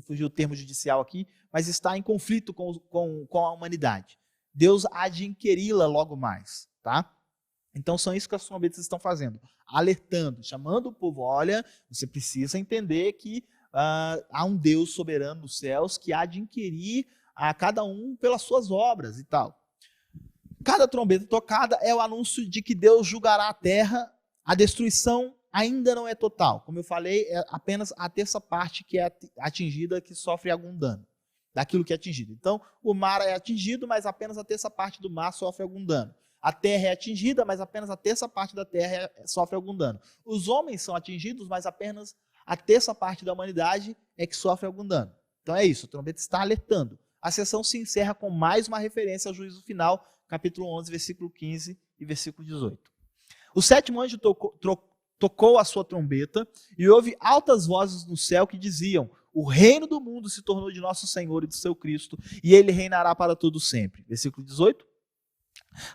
fugiu o termo judicial aqui, mas está em conflito com a humanidade. Deus há de inquiri-la logo mais, tá? Então são isso que as trombetas estão fazendo, alertando, chamando o povo, olha, você precisa entender que há um Deus soberano nos céus que há de inquirir a cada um pelas suas obras e tal. Cada trombeta tocada é o anúncio de que Deus julgará a terra, a destruição ainda não é total. Como eu falei, é apenas a terça parte que é atingida, que sofre algum dano daquilo que é atingido. Então, o mar é atingido, mas apenas a terça parte do mar sofre algum dano. A terra é atingida, mas apenas a terça parte da terra sofre algum dano. Os homens são atingidos, mas apenas a terça parte da humanidade é que sofre algum dano. Então é isso, a trombeta está alertando. A sessão se encerra com mais uma referência ao juízo final, capítulo 11, versículo 15 e versículo 18. O 7º anjo tocou a sua trombeta e houve altas vozes no céu que diziam: o reino do mundo se tornou de nosso Senhor e de seu Cristo, e ele reinará para todo sempre. Versículo 18.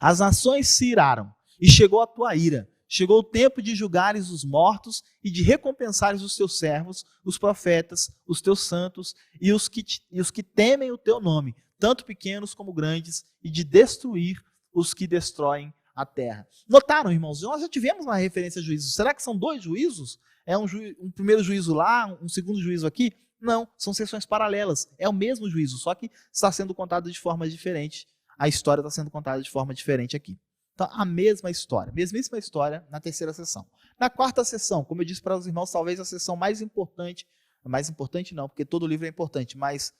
As nações se iraram, e chegou a tua ira. Chegou o tempo de julgares os mortos e de recompensares os teus servos, os profetas, os teus santos e os que temem o teu nome, tanto pequenos como grandes, e de destruir os que destroem a terra. Notaram, irmãos? Nós já tivemos uma referência a juízos. Será que são 2 juízos? É um primeiro juízo lá, um segundo juízo aqui? Não, são sessões paralelas. É o mesmo juízo, só que está sendo contado de forma diferente. A história está sendo contada de forma diferente aqui. Então, a mesma história, mesmíssima história na terceira sessão. Na quarta sessão, como eu disse para os irmãos, talvez a sessão mais importante não, porque todo livro é importante, mas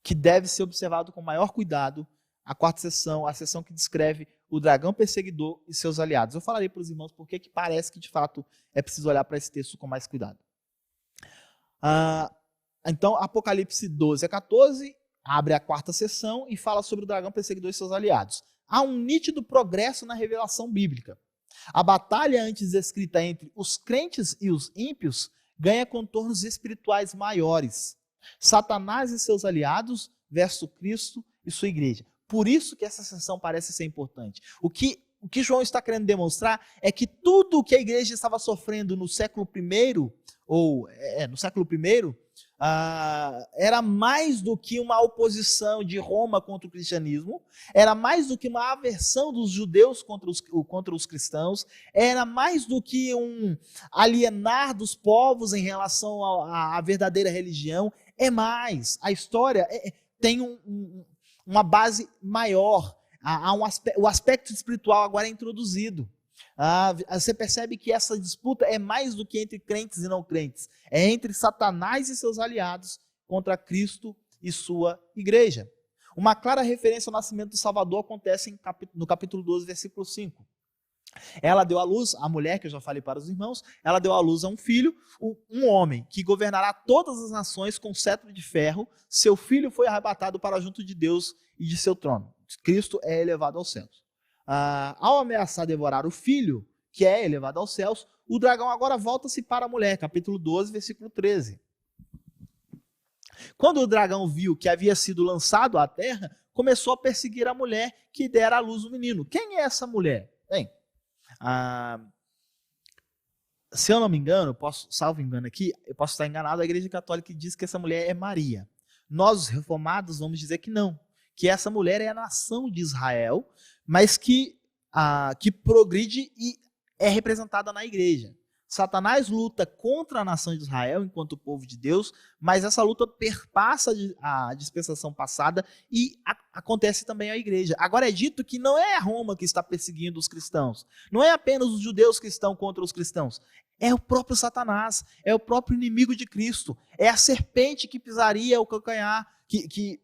que deve ser observado com maior cuidado, a quarta sessão, a sessão que descreve o dragão perseguidor e seus aliados. Eu falarei para os irmãos porque que parece que, de fato, é preciso olhar para esse texto com mais cuidado. Então, Apocalipse 12 a 14 abre a quarta sessão e fala sobre o dragão perseguidor e seus aliados. Há um nítido progresso na revelação bíblica. A batalha antes descrita entre os crentes e os ímpios ganha contornos espirituais maiores. Satanás e seus aliados versus Cristo e sua igreja. Por isso que essa sessão parece ser importante. O que João está querendo demonstrar é que tudo o que a igreja estava sofrendo no século I, era mais do que uma oposição de Roma contra o cristianismo, era mais do que uma aversão dos judeus contra os cristãos, era mais do que um alienar dos povos em relação à verdadeira religião, é mais. A história tem uma base maior, o aspecto espiritual agora é introduzido. Você percebe que essa disputa é mais do que entre crentes e não crentes. É entre Satanás e seus aliados contra Cristo e sua igreja. Uma clara referência ao nascimento do Salvador acontece no capítulo 12, versículo 5. Ela deu à luz, a mulher que eu já falei para os irmãos, ela deu à luz a um filho, um homem que governará todas as nações com cetro de ferro. Seu filho foi arrebatado para junto de Deus e de seu trono. Cristo é elevado aos céus. Ao ameaçar devorar o filho, que é elevado aos céus, o dragão agora volta-se para a mulher, capítulo 12, versículo 13. Quando o dragão viu que havia sido lançado à terra, começou a perseguir a mulher que dera à luz o menino. Quem é essa mulher? Bem, se eu não me engano, salvo engano aqui, eu posso estar enganado, a Igreja Católica diz que essa mulher é Maria. Nós, os reformados, vamos dizer que não, que essa mulher é a nação de Israel, mas que progride e é representada na igreja. Satanás luta contra a nação de Israel enquanto povo de Deus, mas essa luta perpassa a dispensação passada e acontece também à igreja. Agora é dito que não é Roma que está perseguindo os cristãos, não é apenas os judeus que estão contra os cristãos, é o próprio Satanás, é o próprio inimigo de Cristo, é a serpente que pisaria o calcanhar, que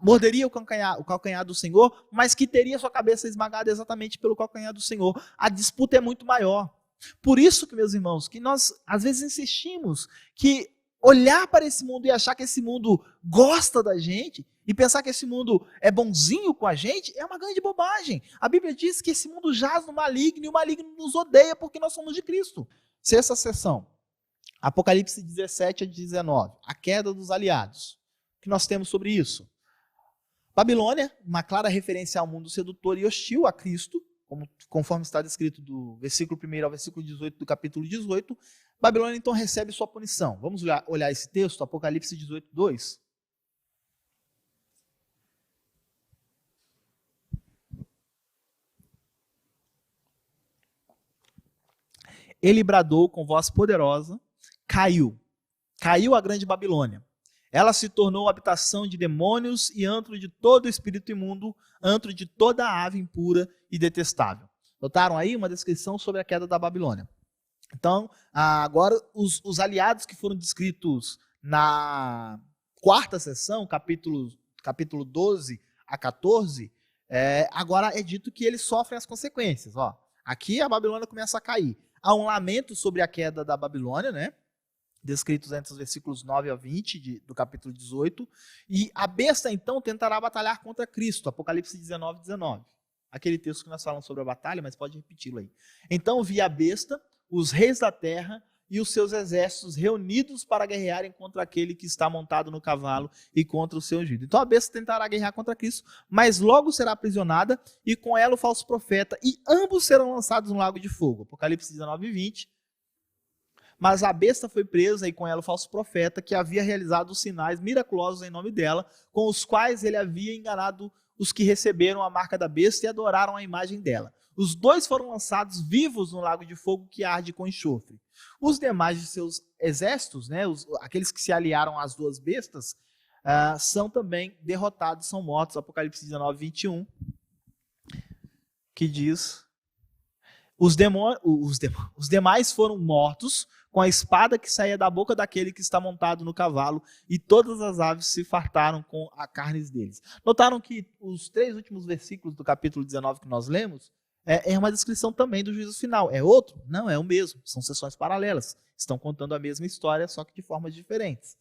morderia o calcanhar do Senhor, mas que teria sua cabeça esmagada exatamente pelo calcanhar do Senhor. A disputa é muito maior. Por isso que, meus irmãos, que nós às vezes insistimos que olhar para esse mundo e achar que esse mundo gosta da gente e pensar que esse mundo é bonzinho com a gente é uma grande bobagem. A Bíblia diz que esse mundo jaz no maligno e o maligno nos odeia porque nós somos de Cristo. Sexta sessão, Apocalipse 17 a 19, a queda dos aliados. O que nós temos sobre isso? Babilônia, uma clara referência ao mundo sedutor e hostil a Cristo, conforme está descrito do versículo 1 ao versículo 18 do capítulo 18, Babilônia então recebe sua punição. Vamos olhar esse texto, Apocalipse 18, 2. Ele bradou com voz poderosa, caiu a grande Babilônia. Ela se tornou habitação de demônios e antro de todo espírito imundo, antro de toda ave impura e detestável. Notaram aí uma descrição sobre a queda da Babilônia. Então, agora os aliados que foram descritos na quarta sessão, capítulo 12 a 14, agora é dito que eles sofrem as consequências. Ó, aqui a Babilônia começa a cair. Há um lamento sobre a queda da Babilônia, né? Descritos entre os versículos 9 a 20 do capítulo 18, e a besta então tentará batalhar contra Cristo, Apocalipse 19, 19. Aquele texto que nós falamos sobre a batalha, mas pode repeti-lo aí. Então vi a besta, os reis da terra e os seus exércitos reunidos para guerrearem contra aquele que está montado no cavalo e contra o seu ungido. Então a besta tentará guerrear contra Cristo, mas logo será aprisionada e com ela o falso profeta, e ambos serão lançados no lago de fogo, Apocalipse 19, 20. Mas a besta foi presa e com ela o falso profeta, que havia realizado os sinais miraculosos em nome dela, com os quais ele havia enganado os que receberam a marca da besta e adoraram a imagem dela. Os dois foram lançados vivos no lago de fogo que arde com enxofre. Os demais de seus exércitos, né, aqueles que se aliaram às duas bestas, são também derrotados, são mortos. Apocalipse 19, 21, que diz: os demais foram mortos com a espada que saía da boca daquele que está montado no cavalo, e todas as aves se fartaram com a carne deles. Notaram que os 3 últimos versículos do capítulo 19 que nós lemos é uma descrição também do juízo final. É outro? Não, é o mesmo. São sessões paralelas. Estão contando a mesma história, só que de formas diferentes.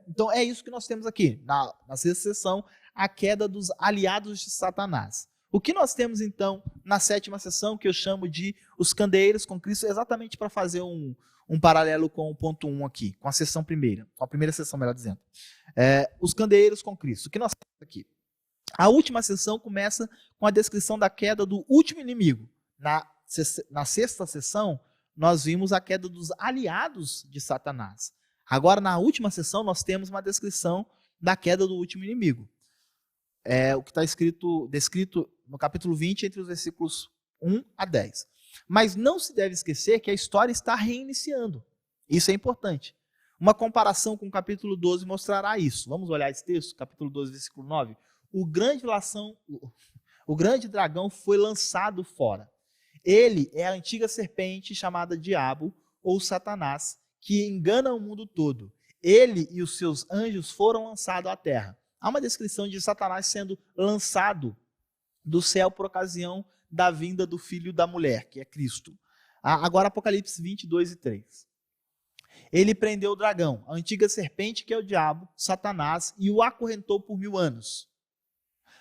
Então é isso que nós temos aqui, na sexta sessão, a queda dos aliados de Satanás. O que nós temos então na sétima sessão, que eu chamo de os candeeiros com Cristo, exatamente para fazer um paralelo com o ponto 1 aqui, com a sessão primeira, com a primeira sessão, melhor dizendo. Os candeeiros com Cristo. O que nós temos aqui? A última sessão começa com a descrição da queda do último inimigo. Na sexta sessão, nós vimos a queda dos aliados de Satanás. Agora, na última sessão, nós temos uma descrição da queda do último inimigo. O que está descrito no capítulo 20, entre os versículos 1 a 10. Mas não se deve esquecer que a história está reiniciando. Isso é importante. Uma comparação com o capítulo 12 mostrará isso. Vamos olhar esse texto, capítulo 12, versículo 9. O grande dragão foi lançado fora. Ele é a antiga serpente chamada Diabo ou Satanás, que engana o mundo todo. Ele e os seus anjos foram lançados à terra. Há uma descrição de Satanás sendo lançado do céu por ocasião da vinda do filho da mulher, que é Cristo. Agora Apocalipse 22 e 3. Ele prendeu o dragão, a antiga serpente que é o diabo, Satanás, e o acorrentou por 1000 anos.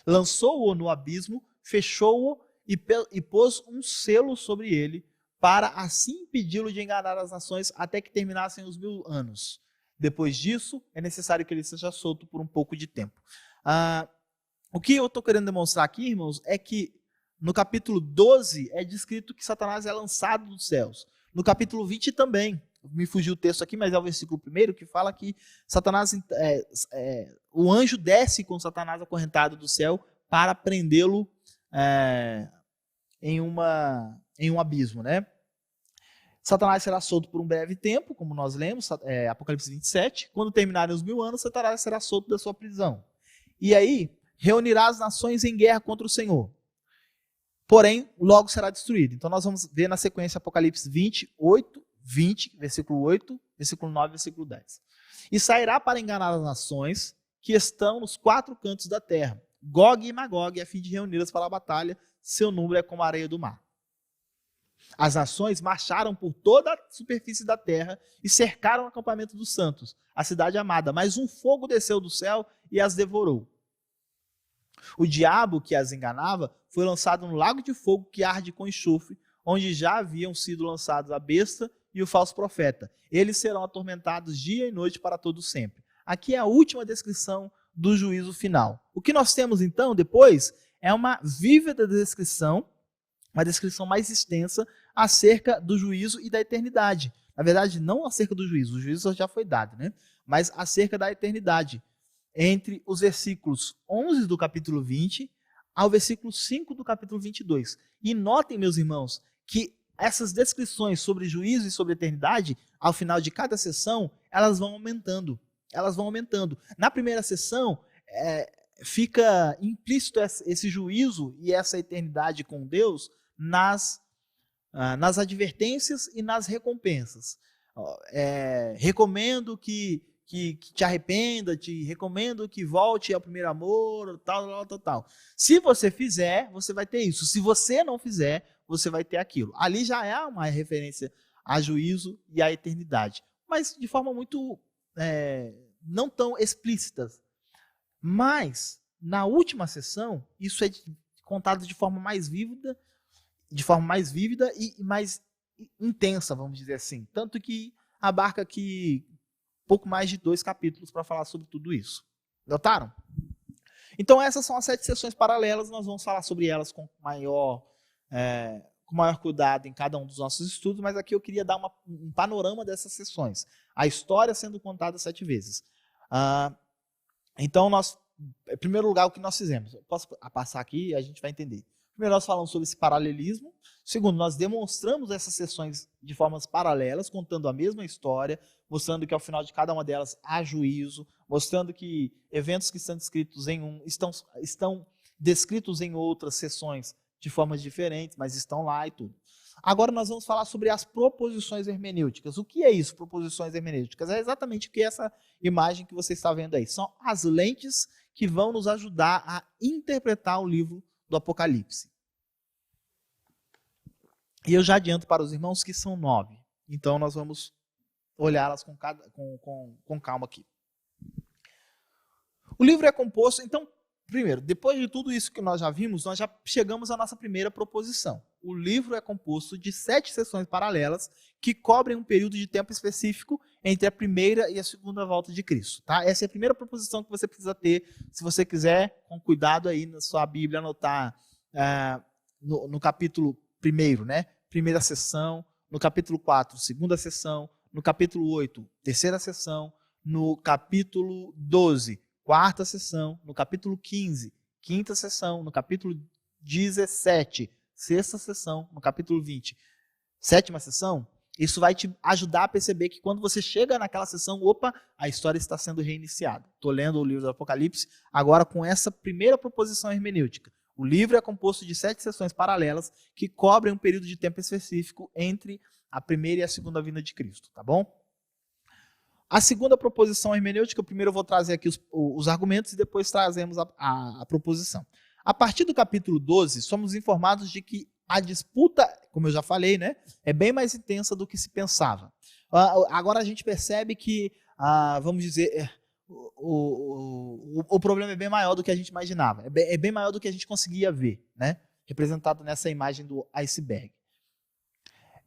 Lançou-o no abismo, fechou-o e pôs um selo sobre ele, para assim impedi-lo de enganar as nações até que terminassem os 1000 anos. Depois disso, é necessário que ele seja solto por um pouco de tempo. O que eu estou querendo demonstrar aqui, irmãos, é que no capítulo 12 é descrito que Satanás é lançado dos céus. No capítulo 20 também. me fugiu o texto aqui, mas é o versículo 1 que fala que Satanás, o anjo desce com Satanás acorrentado do céu para prendê-lo em um abismo, né? Satanás será solto por um breve tempo, como nós lemos, Apocalipse 27. Quando terminarem os 1000 anos, Satanás será solto da sua prisão. E aí, reunirá as nações em guerra contra o Senhor. Porém, logo será destruído. Então nós vamos ver na sequência Apocalipse 28, 20, versículo 8, versículo 9, versículo 10. E sairá para enganar as nações que estão nos 4 cantos da terra, Gog e Magog, a fim de reuni-las para a batalha. Seu número é como a areia do mar. As nações marcharam por toda a superfície da terra e cercaram o acampamento dos santos, a cidade amada, mas um fogo desceu do céu e as devorou. O diabo que as enganava foi lançado no lago de fogo que arde com enxofre, onde já haviam sido lançados a besta e o falso profeta. Eles serão atormentados dia e noite para todo sempre. Aqui é a última descrição do juízo final. O que nós temos então depois é uma vívida descrição, uma descrição mais extensa acerca do juízo e da eternidade. Na verdade, não acerca do juízo, o juízo já foi dado, né? Mas acerca da eternidade. Entre os versículos 11 do capítulo 20 ao versículo 5 do capítulo 22. E notem, meus irmãos, que essas descrições sobre juízo e sobre eternidade, ao final de cada sessão, elas vão aumentando. Elas vão aumentando. Na primeira sessão, fica implícito esse juízo e essa eternidade com Deus nas advertências e nas recompensas. Recomendo que te arrependa, te recomendo que volte ao primeiro amor, tal. Se você fizer, você vai ter isso. Se você não fizer, você vai ter aquilo. Ali já é uma referência a juízo e à eternidade, mas de forma muito não tão explícita. Mas na última sessão, isso é contado de forma mais vívida e mais intensa, vamos dizer assim. Tanto que abarca aqui pouco mais de 2 capítulos para falar sobre tudo isso. Notaram? Então essas são as 7 sessões paralelas, nós vamos falar sobre elas com maior cuidado em cada um dos nossos estudos, mas aqui eu queria dar um panorama dessas sessões. A história sendo contada 7 vezes. Então, em primeiro lugar, o que nós fizemos? Eu posso passar aqui e a gente vai entender. Primeiro, nós falamos sobre esse paralelismo. Segundo, nós demonstramos essas sessões de formas paralelas, contando a mesma história, mostrando que ao final de cada uma delas há juízo, mostrando que eventos que estão descritos em estão descritos em outras sessões de formas diferentes, mas estão lá e tudo. Agora nós vamos falar sobre as proposições hermenêuticas. O que é isso, proposições hermenêuticas? É exatamente o que é essa imagem que você está vendo aí. São as lentes que vão nos ajudar a interpretar o livro do Apocalipse. E eu já adianto para os irmãos que são 9. Então nós vamos olhá-las com calma aqui. O livro é composto, então, primeiro, depois de tudo isso que nós já vimos, nós já chegamos à nossa primeira proposição. O livro é composto de 7 sessões paralelas que cobrem um período de tempo específico entre a primeira e a segunda volta de Cristo. Tá? Essa é a primeira proposição que você precisa ter, se você quiser, com cuidado aí na sua Bíblia, anotar no capítulo 1, né? Primeira sessão, no capítulo 4, segunda sessão, no capítulo 8, terceira sessão, no capítulo 12, quarta sessão, no capítulo 15, quinta sessão, no capítulo 17, sexta sessão, no capítulo 20, sétima sessão. Isso vai te ajudar a perceber que quando você chega naquela sessão, a história está sendo reiniciada. Estou lendo o livro do Apocalipse agora com essa primeira proposição hermenêutica. O livro é composto de 7 sessões paralelas que cobrem um período de tempo específico entre a primeira e a segunda vinda de Cristo, tá bom? A segunda proposição hermenêutica, primeiro eu vou trazer aqui os argumentos e depois trazemos a proposição. A partir do capítulo 12, somos informados de que a disputa, como eu já falei, né, é bem mais intensa do que se pensava. Agora a gente percebe que, vamos dizer, o problema é bem maior do que a gente imaginava. É bem maior do que a gente conseguia ver, né, representado nessa imagem do iceberg.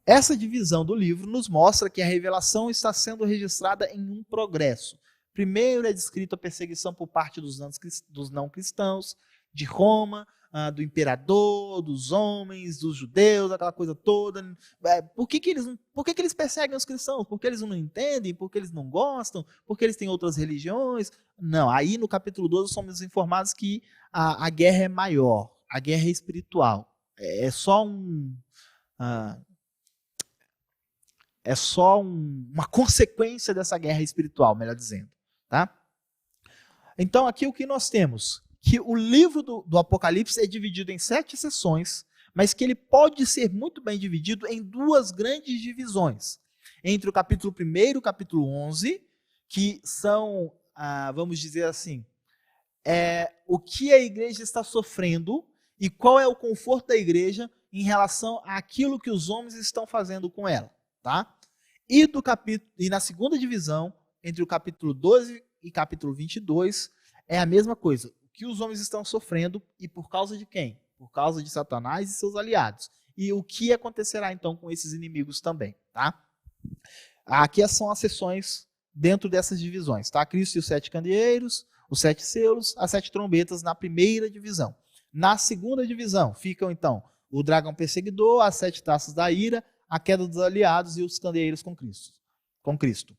Essa divisão do livro nos mostra que a revelação está sendo registrada em um progresso. Primeiro é descrito a perseguição por parte dos não cristãos, de Roma, do imperador, dos homens, dos judeus, aquela coisa toda. Por que eles perseguem os cristãos? Porque eles não entendem? Porque eles não gostam? Porque eles têm outras religiões? Não, aí no capítulo 12 somos informados que a guerra é maior, a guerra é espiritual. É só uma consequência dessa guerra espiritual, melhor dizendo. Tá? Então aqui o que nós temos? Que o livro do Apocalipse é dividido em 7 seções, mas que ele pode ser muito bem dividido em 2 grandes divisões. Entre o capítulo 1 e o capítulo 11, que são, vamos dizer assim, o que a igreja está sofrendo e qual é o conforto da igreja em relação àquilo que os homens estão fazendo com ela. Tá? E na segunda divisão, entre o capítulo 12 e capítulo 22, é a mesma coisa. O que os homens estão sofrendo e por causa de quem? Por causa de Satanás e seus aliados. E o que acontecerá então com esses inimigos também, tá? Aqui são as seções dentro dessas divisões, tá? Cristo e os 7 candeeiros, os 7 selos, as 7 trombetas na primeira divisão. Na segunda divisão ficam então o dragão perseguidor, as 7 taças da ira, a queda dos aliados e os candeeiros com Cristo.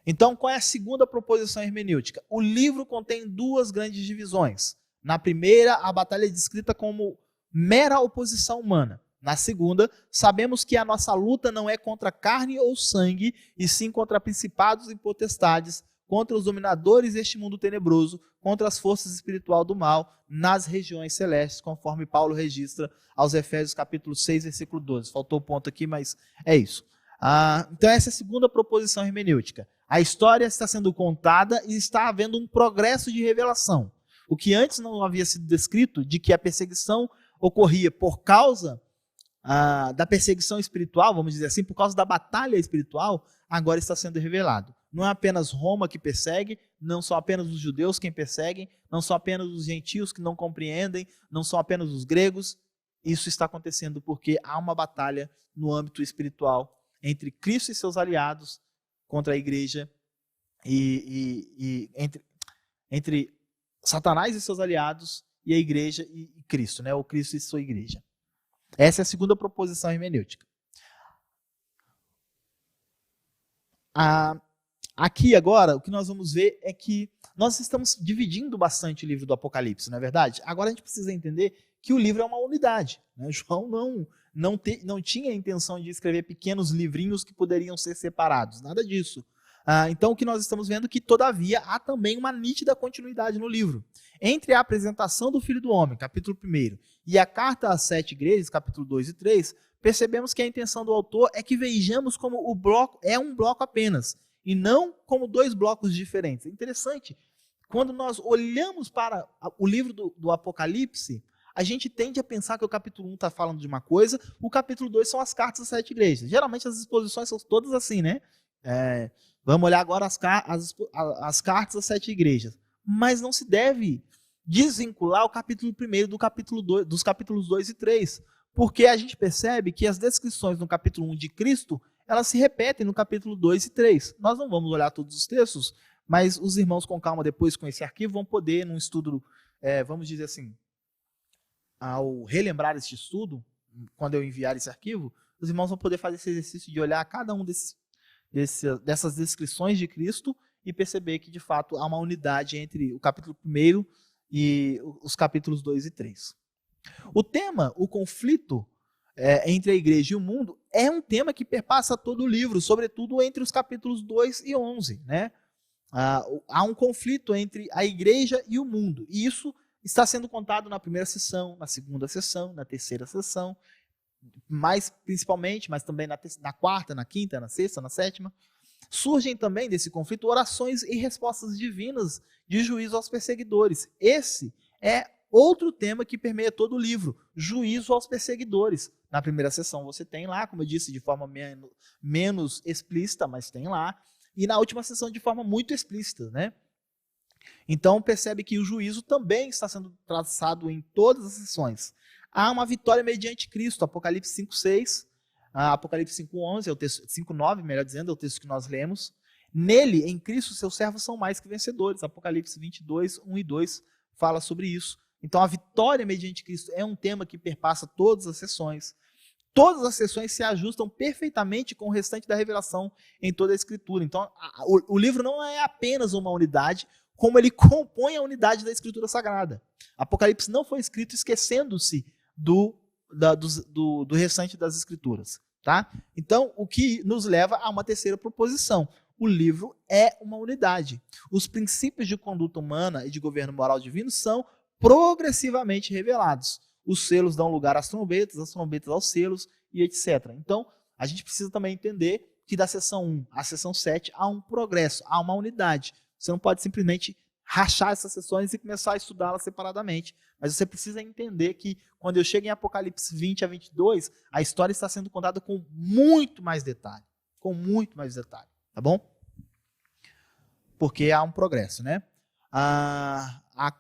Então, qual é a segunda proposição hermenêutica? O livro contém 2 grandes divisões. Na primeira, a batalha é descrita como mera oposição humana. Na segunda, sabemos que a nossa luta não é contra carne ou sangue, e sim contra principados e potestades, contra os dominadores deste mundo tenebroso, contra as forças espirituais do mal nas regiões celestes, conforme Paulo registra aos Efésios capítulo 6, versículo 12. Faltou o ponto aqui, mas é isso. Então essa é a segunda proposição hermenêutica. A história está sendo contada e está havendo um progresso de revelação. O que antes não havia sido descrito, de que a perseguição ocorria por causa da perseguição espiritual, vamos dizer assim, por causa da batalha espiritual, agora está sendo revelado. Não é apenas Roma que persegue, não são apenas os judeus quem perseguem, não são apenas os gentios que não compreendem, não são apenas os gregos. Isso está acontecendo porque há uma batalha no âmbito espiritual entre Cristo e seus aliados contra a igreja e entre Satanás e seus aliados e a igreja e Cristo, né? Ou Cristo e sua igreja. Essa é a segunda proposição hermenêutica. Aqui agora, o que nós vamos ver é que nós estamos dividindo bastante o livro do Apocalipse, não é verdade? Agora a gente precisa entender que o livro é uma unidade, né? João não tinha a intenção de escrever pequenos livrinhos que poderiam ser separados, nada disso. Então o que nós estamos vendo é que, todavia, há também uma nítida continuidade no livro. Entre a apresentação do Filho do Homem, capítulo 1, e a carta às 7 igrejas, capítulo 2 e 3, percebemos que a intenção do autor é que vejamos como o bloco é um bloco apenas, e não como 2 blocos diferentes. É interessante, quando nós olhamos para o livro do Apocalipse, a gente tende a pensar que o capítulo 1 está falando de uma coisa, o capítulo 2 são as cartas às 7 igrejas. Geralmente as exposições são todas assim, né? Vamos olhar agora as cartas às 7 igrejas. Mas não se deve desvincular o capítulo 1 dos capítulos 2 e 3. Porque a gente percebe que as descrições no capítulo 1 de Cristo, elas se repetem no capítulo 2 e 3. Nós não vamos olhar todos os textos, mas os irmãos com calma depois com esse arquivo vão poder, num estudo, vamos dizer assim, ao relembrar este estudo, quando eu enviar esse arquivo, os irmãos vão poder fazer esse exercício de olhar cada um dessas descrições de Cristo e perceber que, de fato, há uma unidade entre o capítulo 1 e os capítulos 2 e 3. O tema, o conflito entre a igreja e o mundo, é um tema que perpassa todo o livro, sobretudo entre os capítulos 2 e 11. Né? Há um conflito entre a igreja e o mundo, e isso está sendo contado na primeira sessão, na segunda sessão, na terceira sessão, principalmente, mas também na quarta, na quinta, na sexta, na sétima. Surgem também desse conflito orações e respostas divinas de juízo aos perseguidores. Esse é outro tema que permeia todo o livro, juízo aos perseguidores. Na primeira sessão você tem lá, como eu disse, de forma menos explícita, mas tem lá. E na última sessão de forma muito explícita, né? Então percebe que o juízo também está sendo traçado em todas as sessões. Há uma vitória mediante Cristo, Apocalipse 5:6, Apocalipse 5:11, é o texto 5:9, melhor dizendo, é o texto que nós lemos. Nele, em Cristo, seus servos são mais que vencedores, Apocalipse 22:1 e 2, fala sobre isso. Então, a vitória mediante Cristo é um tema que perpassa todas as sessões. Todas as sessões se ajustam perfeitamente com o restante da revelação em toda a Escritura. Então, o livro não é apenas uma unidade, como ele compõe a unidade da Escritura Sagrada. Apocalipse não foi escrito esquecendo-se do restante das Escrituras. Tá? Então, o que nos leva a uma terceira proposição. O livro é uma unidade. Os princípios de conduta humana e de governo moral divino são progressivamente revelados. Os selos dão lugar às trombetas, as trombetas aos selos e etc. Então, a gente precisa também entender que da seção 1 à seção 7 há um progresso, há uma unidade. Você não pode simplesmente rachar essas sessões e começar a estudá-las separadamente. Mas você precisa entender que quando eu chego em Apocalipse 20 a 22, a história está sendo contada com muito mais detalhe. Com muito mais detalhe. Tá bom? Porque há um progresso, né? A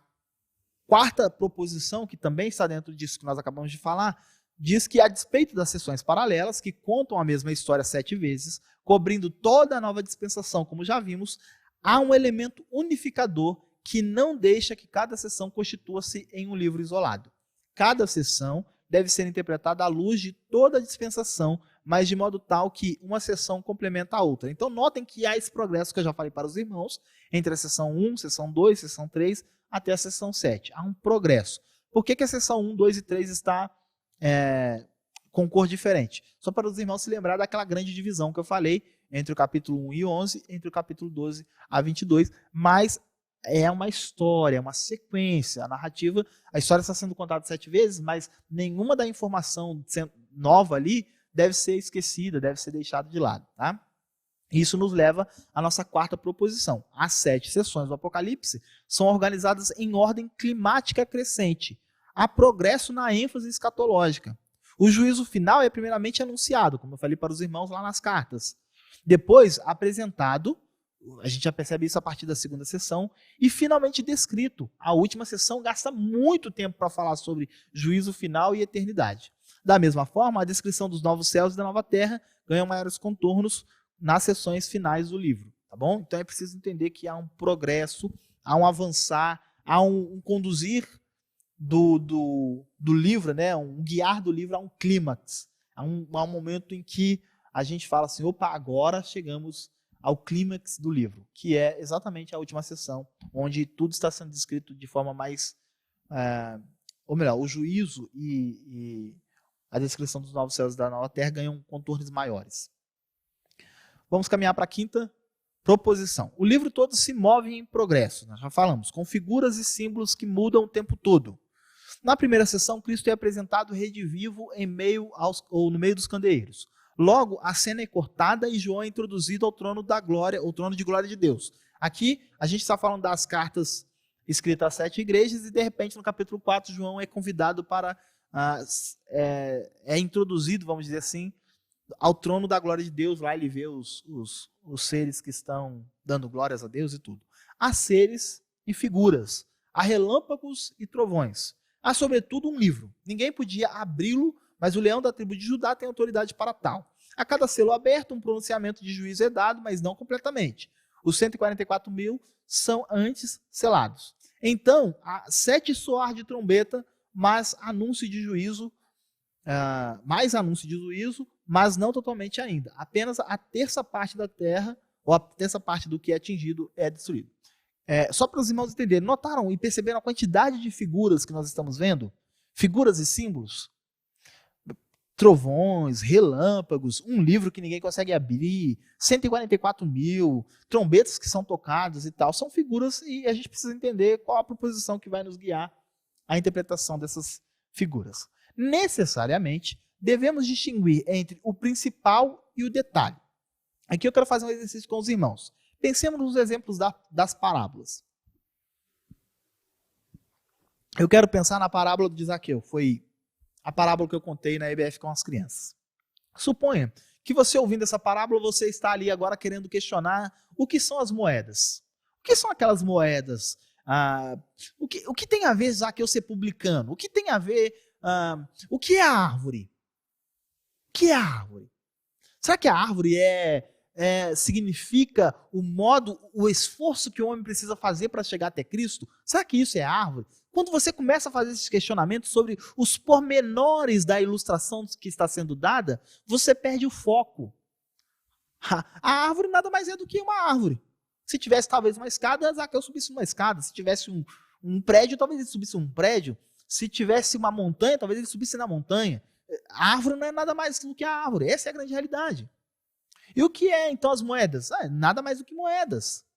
quarta proposição, que também está dentro disso que nós acabamos de falar, diz que a despeito das sessões paralelas, que contam a mesma história 7 vezes, cobrindo toda a nova dispensação, como já vimos, há um elemento unificador que não deixa que cada sessão constitua-se em um livro isolado. Cada sessão deve ser interpretada à luz de toda a dispensação, mas de modo tal que uma sessão complementa a outra. Então notem que há esse progresso que eu já falei para os irmãos, entre a sessão 1, sessão 2, sessão 3, até a sessão 7. Há um progresso. Por que a sessão 1, 2 e 3 está com cor diferente? Só para os irmãos se lembrar daquela grande divisão que eu falei entre o capítulo 1 e 11, entre o capítulo 12 a 22, mas é uma história, é uma sequência, a narrativa, a história está sendo contada 7 vezes, mas nenhuma da informação nova ali deve ser esquecida, deve ser deixada de lado, tá? Isso nos leva à nossa quarta proposição. As 7 sessões do Apocalipse são organizadas em ordem climática crescente. Há progresso na ênfase escatológica. O juízo final é primeiramente anunciado, como eu falei para os irmãos lá nas cartas. Depois, apresentado, a gente já percebe isso a partir da segunda sessão, e finalmente descrito. A última sessão gasta muito tempo para falar sobre juízo final e eternidade. Da mesma forma, a descrição dos novos céus e da nova terra ganha maiores contornos nas sessões finais do livro, tá bom? Então é preciso entender que há um progresso, há um avançar, há um conduzir do livro, né? Um guiar do livro a um clímax, a um momento em que a gente fala assim, opa, agora chegamos ao clímax do livro, que é exatamente a última sessão, onde tudo está sendo descrito de forma mais, ou melhor, o juízo e a descrição dos novos céus e da nova terra ganham contornos maiores. Vamos caminhar para a quinta proposição. O livro todo se move em progresso, nós já falamos, com figuras e símbolos que mudam o tempo todo. Na primeira sessão, Cristo é apresentado redivivo no meio dos candeeiros. Logo, a cena é cortada e João é introduzido ao trono da glória, o trono de glória de Deus. Aqui, a gente está falando das cartas escritas às 7 igrejas e, de repente, no capítulo 4, João é convidado para, é introduzido, vamos dizer assim, ao trono da glória de Deus. Lá ele vê os seres que estão dando glórias a Deus e tudo. Há seres e figuras, há relâmpagos e trovões. Há, sobretudo, um livro. Ninguém podia abri-lo, mas o leão da tribo de Judá tem autoridade para tal. A cada selo aberto, um pronunciamento de juízo é dado, mas não completamente. Os 144.000 são antes selados. Então, há 7 soar de trombeta, mais anúncio de juízo, mas não totalmente ainda. Apenas a terça parte da terra, ou a terça parte do que é atingido, é destruído. Só para os irmãos entenderem, notaram e perceberam a quantidade de figuras que nós estamos vendo? Figuras e símbolos? Trovões, relâmpagos, um livro que ninguém consegue abrir, 144.000, trombetas que são tocadas e tal. São figuras e a gente precisa entender qual a proposição que vai nos guiar à interpretação dessas figuras. Necessariamente, devemos distinguir entre o principal e o detalhe. Aqui eu quero fazer um exercício com os irmãos. Pensemos nos exemplos das parábolas. Eu quero pensar na parábola de Zaqueu. Foi a parábola que eu contei na EBF com as crianças. Suponha que você, ouvindo essa parábola, você está ali agora querendo questionar o que são as moedas. O que são aquelas moedas? O que tem a ver Zaqueu ser publicano? O que tem a ver... o que é a árvore? O que é a árvore? Será que a árvore é significa o modo, o esforço que o homem precisa fazer para chegar até Cristo? Será que isso é árvore? Quando você começa a fazer esses questionamentos sobre os pormenores da ilustração que está sendo dada, você perde o foco. A árvore nada mais é do que uma árvore. Se tivesse talvez uma escada, Zaqueu subisse uma escada. Se tivesse um prédio, talvez ele subisse um prédio. Se tivesse uma montanha, talvez ele subisse na montanha. A árvore não é nada mais do que a árvore. Essa é a grande realidade. E o que é, então, as moedas? Nada mais do que moedas.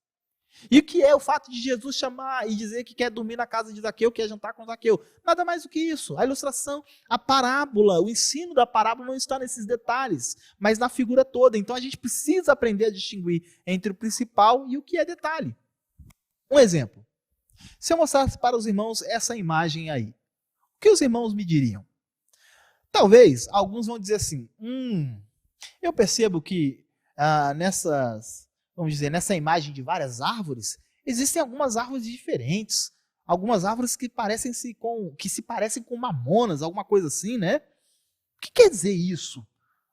E o que é o fato de Jesus chamar e dizer que quer dormir na casa de Zaqueu, quer jantar com Zaqueu? Nada mais do que isso. A ilustração, a parábola, o ensino da parábola não está nesses detalhes, mas na figura toda. Então a gente precisa aprender a distinguir entre o principal e o que é detalhe. Um exemplo. Se eu mostrasse para os irmãos essa imagem aí, o que os irmãos me diriam? Talvez alguns vão dizer assim, eu percebo que nessa imagem de várias árvores, existem algumas árvores diferentes, algumas árvores que se parecem com mamonas, alguma coisa assim, né? O que quer dizer isso?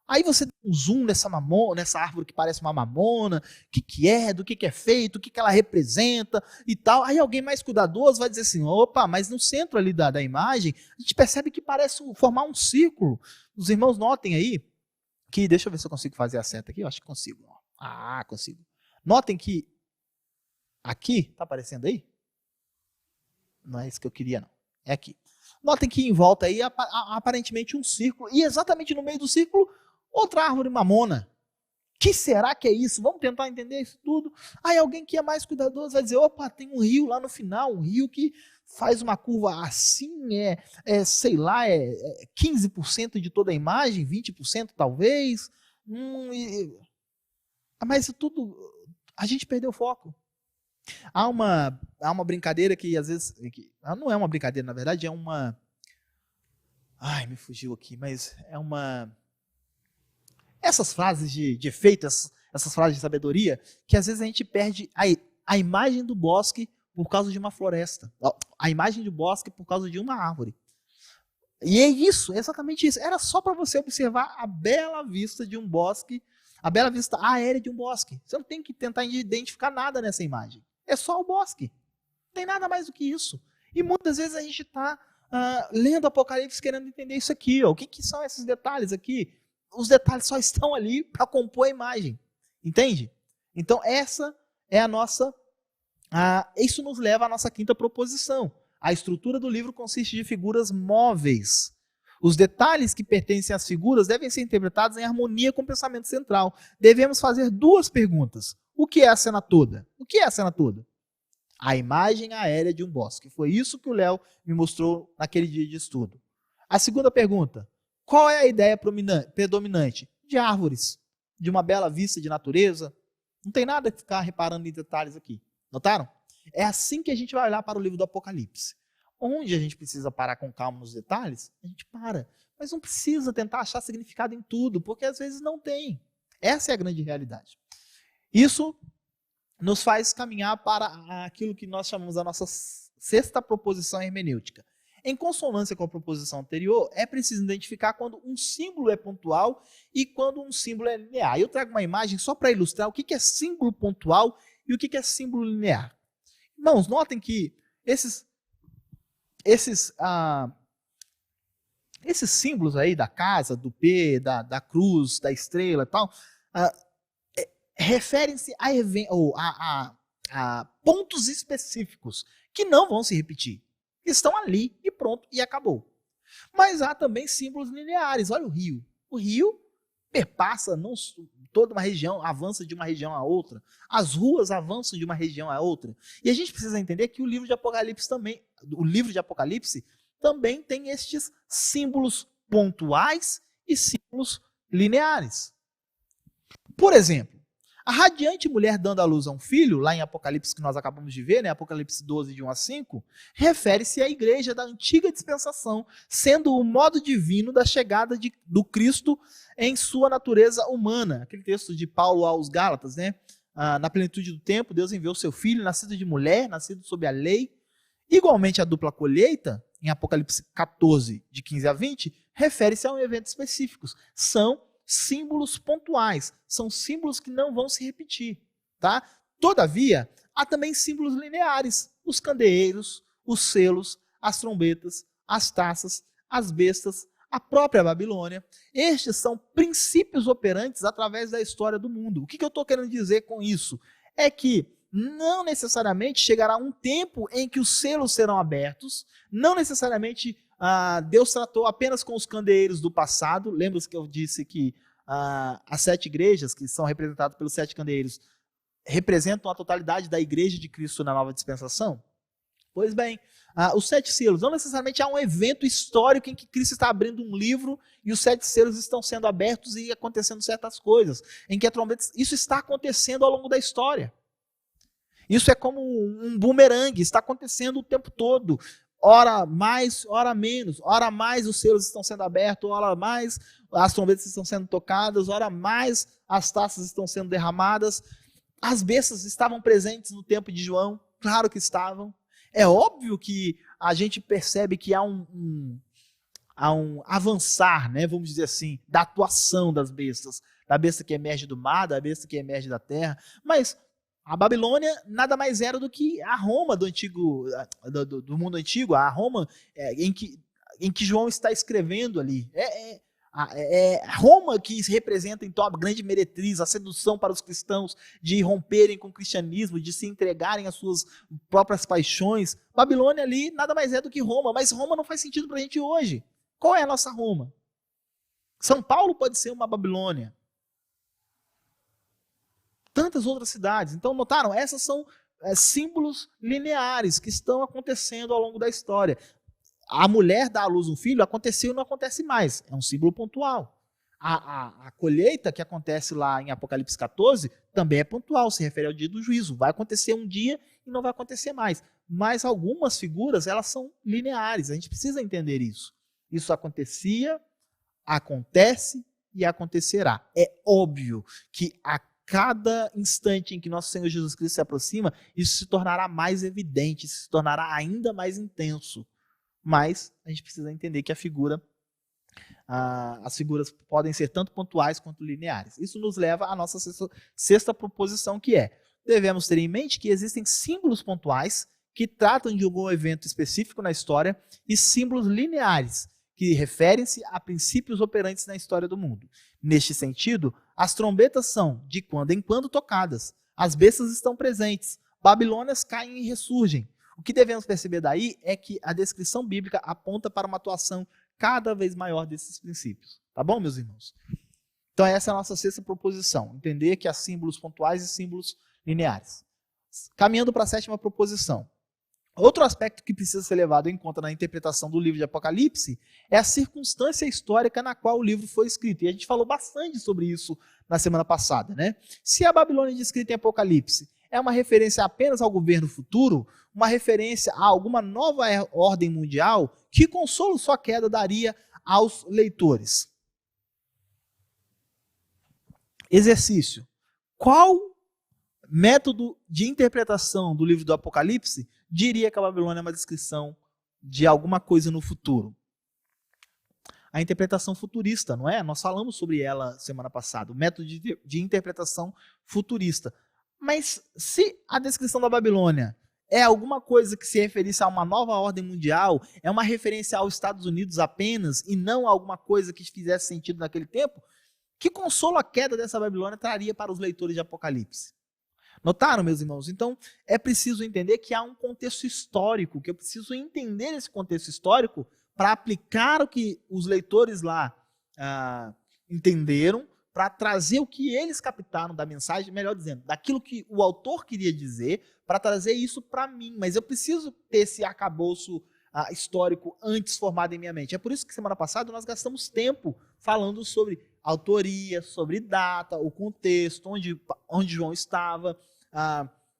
Aí você dá um zoom nessa árvore que parece uma mamona, o que é, do que é feito, o que ela representa e tal. Aí alguém mais cuidadoso vai dizer assim, opa, mas no centro ali da imagem, a gente percebe que parece formar um círculo. Os irmãos notem aí, que, deixa eu ver se eu consigo fazer a seta aqui, eu acho que consigo. Consigo. Notem que aqui, tá aparecendo aí? Não é isso que eu queria, não. É aqui. Notem que em volta aí, aparentemente um círculo, e exatamente no meio do círculo, outra árvore mamona. Que será que é isso? Vamos tentar entender isso tudo. Aí alguém que é mais cuidadoso vai dizer, opa, tem um rio lá no final, um rio que faz uma curva assim, sei lá, 15% de toda a imagem, 20% talvez. Mas isso tudo, a gente perdeu o foco. Há uma brincadeira que às vezes, não é uma brincadeira, na verdade, é uma... me fugiu aqui, mas é uma... Essas frases de efeito, essas frases de sabedoria, que às vezes a gente perde a imagem do bosque por causa de uma floresta. A imagem do bosque por causa de uma árvore. E é isso, é exatamente isso. Era só para você observar a bela vista de um bosque, a bela vista aérea de um bosque. Você não tem que tentar identificar nada nessa imagem. É só o bosque. Não tem nada mais do que isso. E muitas vezes a gente está lendo Apocalipse querendo entender isso aqui. O que são esses detalhes aqui? Os detalhes só estão ali para compor a imagem. Entende? Então essa é a nossa... isso nos leva à nossa quinta proposição. A estrutura do livro consiste de figuras móveis. Os detalhes que pertencem às figuras devem ser interpretados em harmonia com o pensamento central. Devemos fazer duas perguntas. O que é a cena toda? O que é a cena toda? A imagem aérea de um bosque. Foi isso que o Léo me mostrou naquele dia de estudo. A segunda pergunta. Qual é a ideia predominante? De árvores. De uma bela vista de natureza. Não tem nada que ficar reparando em detalhes aqui. Notaram? É assim que a gente vai olhar para o livro do Apocalipse. Onde a gente precisa parar com calma nos detalhes, a gente para. Mas não precisa tentar achar significado em tudo, porque às vezes não tem. Essa é a grande realidade. Isso nos faz caminhar para aquilo que nós chamamos a nossa sexta proposição hermenêutica. Em consonância com a proposição anterior, é preciso identificar quando um símbolo é pontual e quando um símbolo é linear. Eu trago uma imagem só para ilustrar o que é símbolo pontual e o que é símbolo linear. Irmãos, notem que esses símbolos aí da casa, do P, da cruz, da estrela e tal, referem-se a pontos específicos que não vão se repetir. Estão ali e pronto, e acabou. Mas há também símbolos lineares. Olha o rio. O rio perpassa toda uma região, avança de uma região a outra. As ruas avançam de uma região a outra. E a gente precisa entender que o livro de Apocalipse também tem estes símbolos pontuais e símbolos lineares. Por exemplo, a radiante mulher dando à luz a um filho, lá em Apocalipse que nós acabamos de ver, né, Apocalipse 12, de 1 a 5, refere-se à igreja da antiga dispensação, sendo o modo divino da chegada do Cristo em sua natureza humana. Aquele texto de Paulo aos Gálatas, né? Na plenitude do tempo, Deus enviou seu filho, nascido de mulher, nascido sob a lei. Igualmente, a dupla colheita, em Apocalipse 14, de 15 a 20, refere-se a um evento específico. São símbolos pontuais, são símbolos que não vão se repetir, tá? Todavia, há também símbolos lineares, os candeeiros, os selos, as trombetas, as taças, as bestas, a própria Babilônia. Estes são princípios operantes através da história do mundo. O que eu estou querendo dizer com isso? É que não necessariamente chegará um tempo em que os selos serão abertos, não necessariamente Deus tratou apenas com os candeeiros do passado. Lembra-se que eu disse que as 7 igrejas, que são representadas pelos 7 candeeiros, representam a totalidade da igreja de Cristo na nova dispensação? Pois bem, os 7 selos, não necessariamente há um evento histórico em que Cristo está abrindo um livro e os 7 selos estão sendo abertos e acontecendo certas coisas, em que a trombeta, isso está acontecendo ao longo da história. Isso é como um bumerangue, está acontecendo o tempo todo. Ora mais, ora menos. Ora mais os selos estão sendo abertos, ora mais as trombetas estão sendo tocadas, ora mais as taças estão sendo derramadas. As bestas estavam presentes no tempo de João? Claro que estavam. É óbvio que a gente percebe que há um avançar, né, vamos dizer assim, da atuação das bestas. Da besta que emerge do mar, da besta que emerge da terra. Mas a Babilônia nada mais era do que a Roma do antigo, do mundo antigo, a Roma em que João está escrevendo ali. É Roma que representa então a grande meretriz, a sedução para os cristãos de romperem com o cristianismo, de se entregarem às suas próprias paixões. Babilônia ali nada mais é do que Roma, mas Roma não faz sentido para a gente hoje. Qual é a nossa Roma? São Paulo pode ser uma Babilônia. Tantas outras cidades. Então, notaram? Essas são símbolos lineares que estão acontecendo ao longo da história. A mulher dá à luz um filho, aconteceu e não acontece mais. É um símbolo pontual. A colheita que acontece lá em Apocalipse 14 também é pontual, se refere ao dia do juízo. Vai acontecer um dia e não vai acontecer mais. Mas algumas figuras, elas são lineares. A gente precisa entender isso. Isso acontecia, acontece e acontecerá. É óbvio que a cada instante em que nosso Senhor Jesus Cristo se aproxima, isso se tornará mais evidente, se tornará ainda mais intenso. Mas a gente precisa entender que as figuras podem ser tanto pontuais quanto lineares. Isso nos leva à nossa sexta proposição, que é: devemos ter em mente que existem símbolos pontuais que tratam de algum evento específico na história e símbolos lineares que referem-se a princípios operantes na história do mundo. Neste sentido, as trombetas são, de quando em quando, tocadas. As bestas estão presentes. Babilônias caem e ressurgem. O que devemos perceber daí é que a descrição bíblica aponta para uma atuação cada vez maior desses princípios. Tá bom, meus irmãos? Então essa é a nossa sexta proposição. Entender que há símbolos pontuais e símbolos lineares. Caminhando para a sétima proposição. Outro aspecto que precisa ser levado em conta na interpretação do livro de Apocalipse é a circunstância histórica na qual o livro foi escrito. E a gente falou bastante sobre isso na semana passada, né? Se a Babilônia descrita em Apocalipse é uma referência apenas ao governo futuro, uma referência a alguma nova ordem mundial, que consolo sua queda daria aos leitores? Exercício. Qual método de interpretação do livro do Apocalipse diria que a Babilônia é uma descrição de alguma coisa no futuro? A interpretação futurista, não é? Nós falamos sobre ela semana passada, o método de interpretação futurista. Mas se a descrição da Babilônia é alguma coisa que se referisse a uma nova ordem mundial, é uma referência aos Estados Unidos apenas e não a alguma coisa que fizesse sentido naquele tempo, que consolo a queda dessa Babilônia traria para os leitores de Apocalipse? Notaram, meus irmãos? Então, é preciso entender que há um contexto histórico, que eu preciso entender esse contexto histórico para aplicar o que os leitores lá entenderam, para trazer o que eles captaram da mensagem, melhor dizendo, daquilo que o autor queria dizer, para trazer isso para mim. Mas eu preciso ter esse arcabouço histórico antes formado em minha mente. É por isso que semana passada nós gastamos tempo falando sobre autoria, sobre data, o contexto, onde João estava,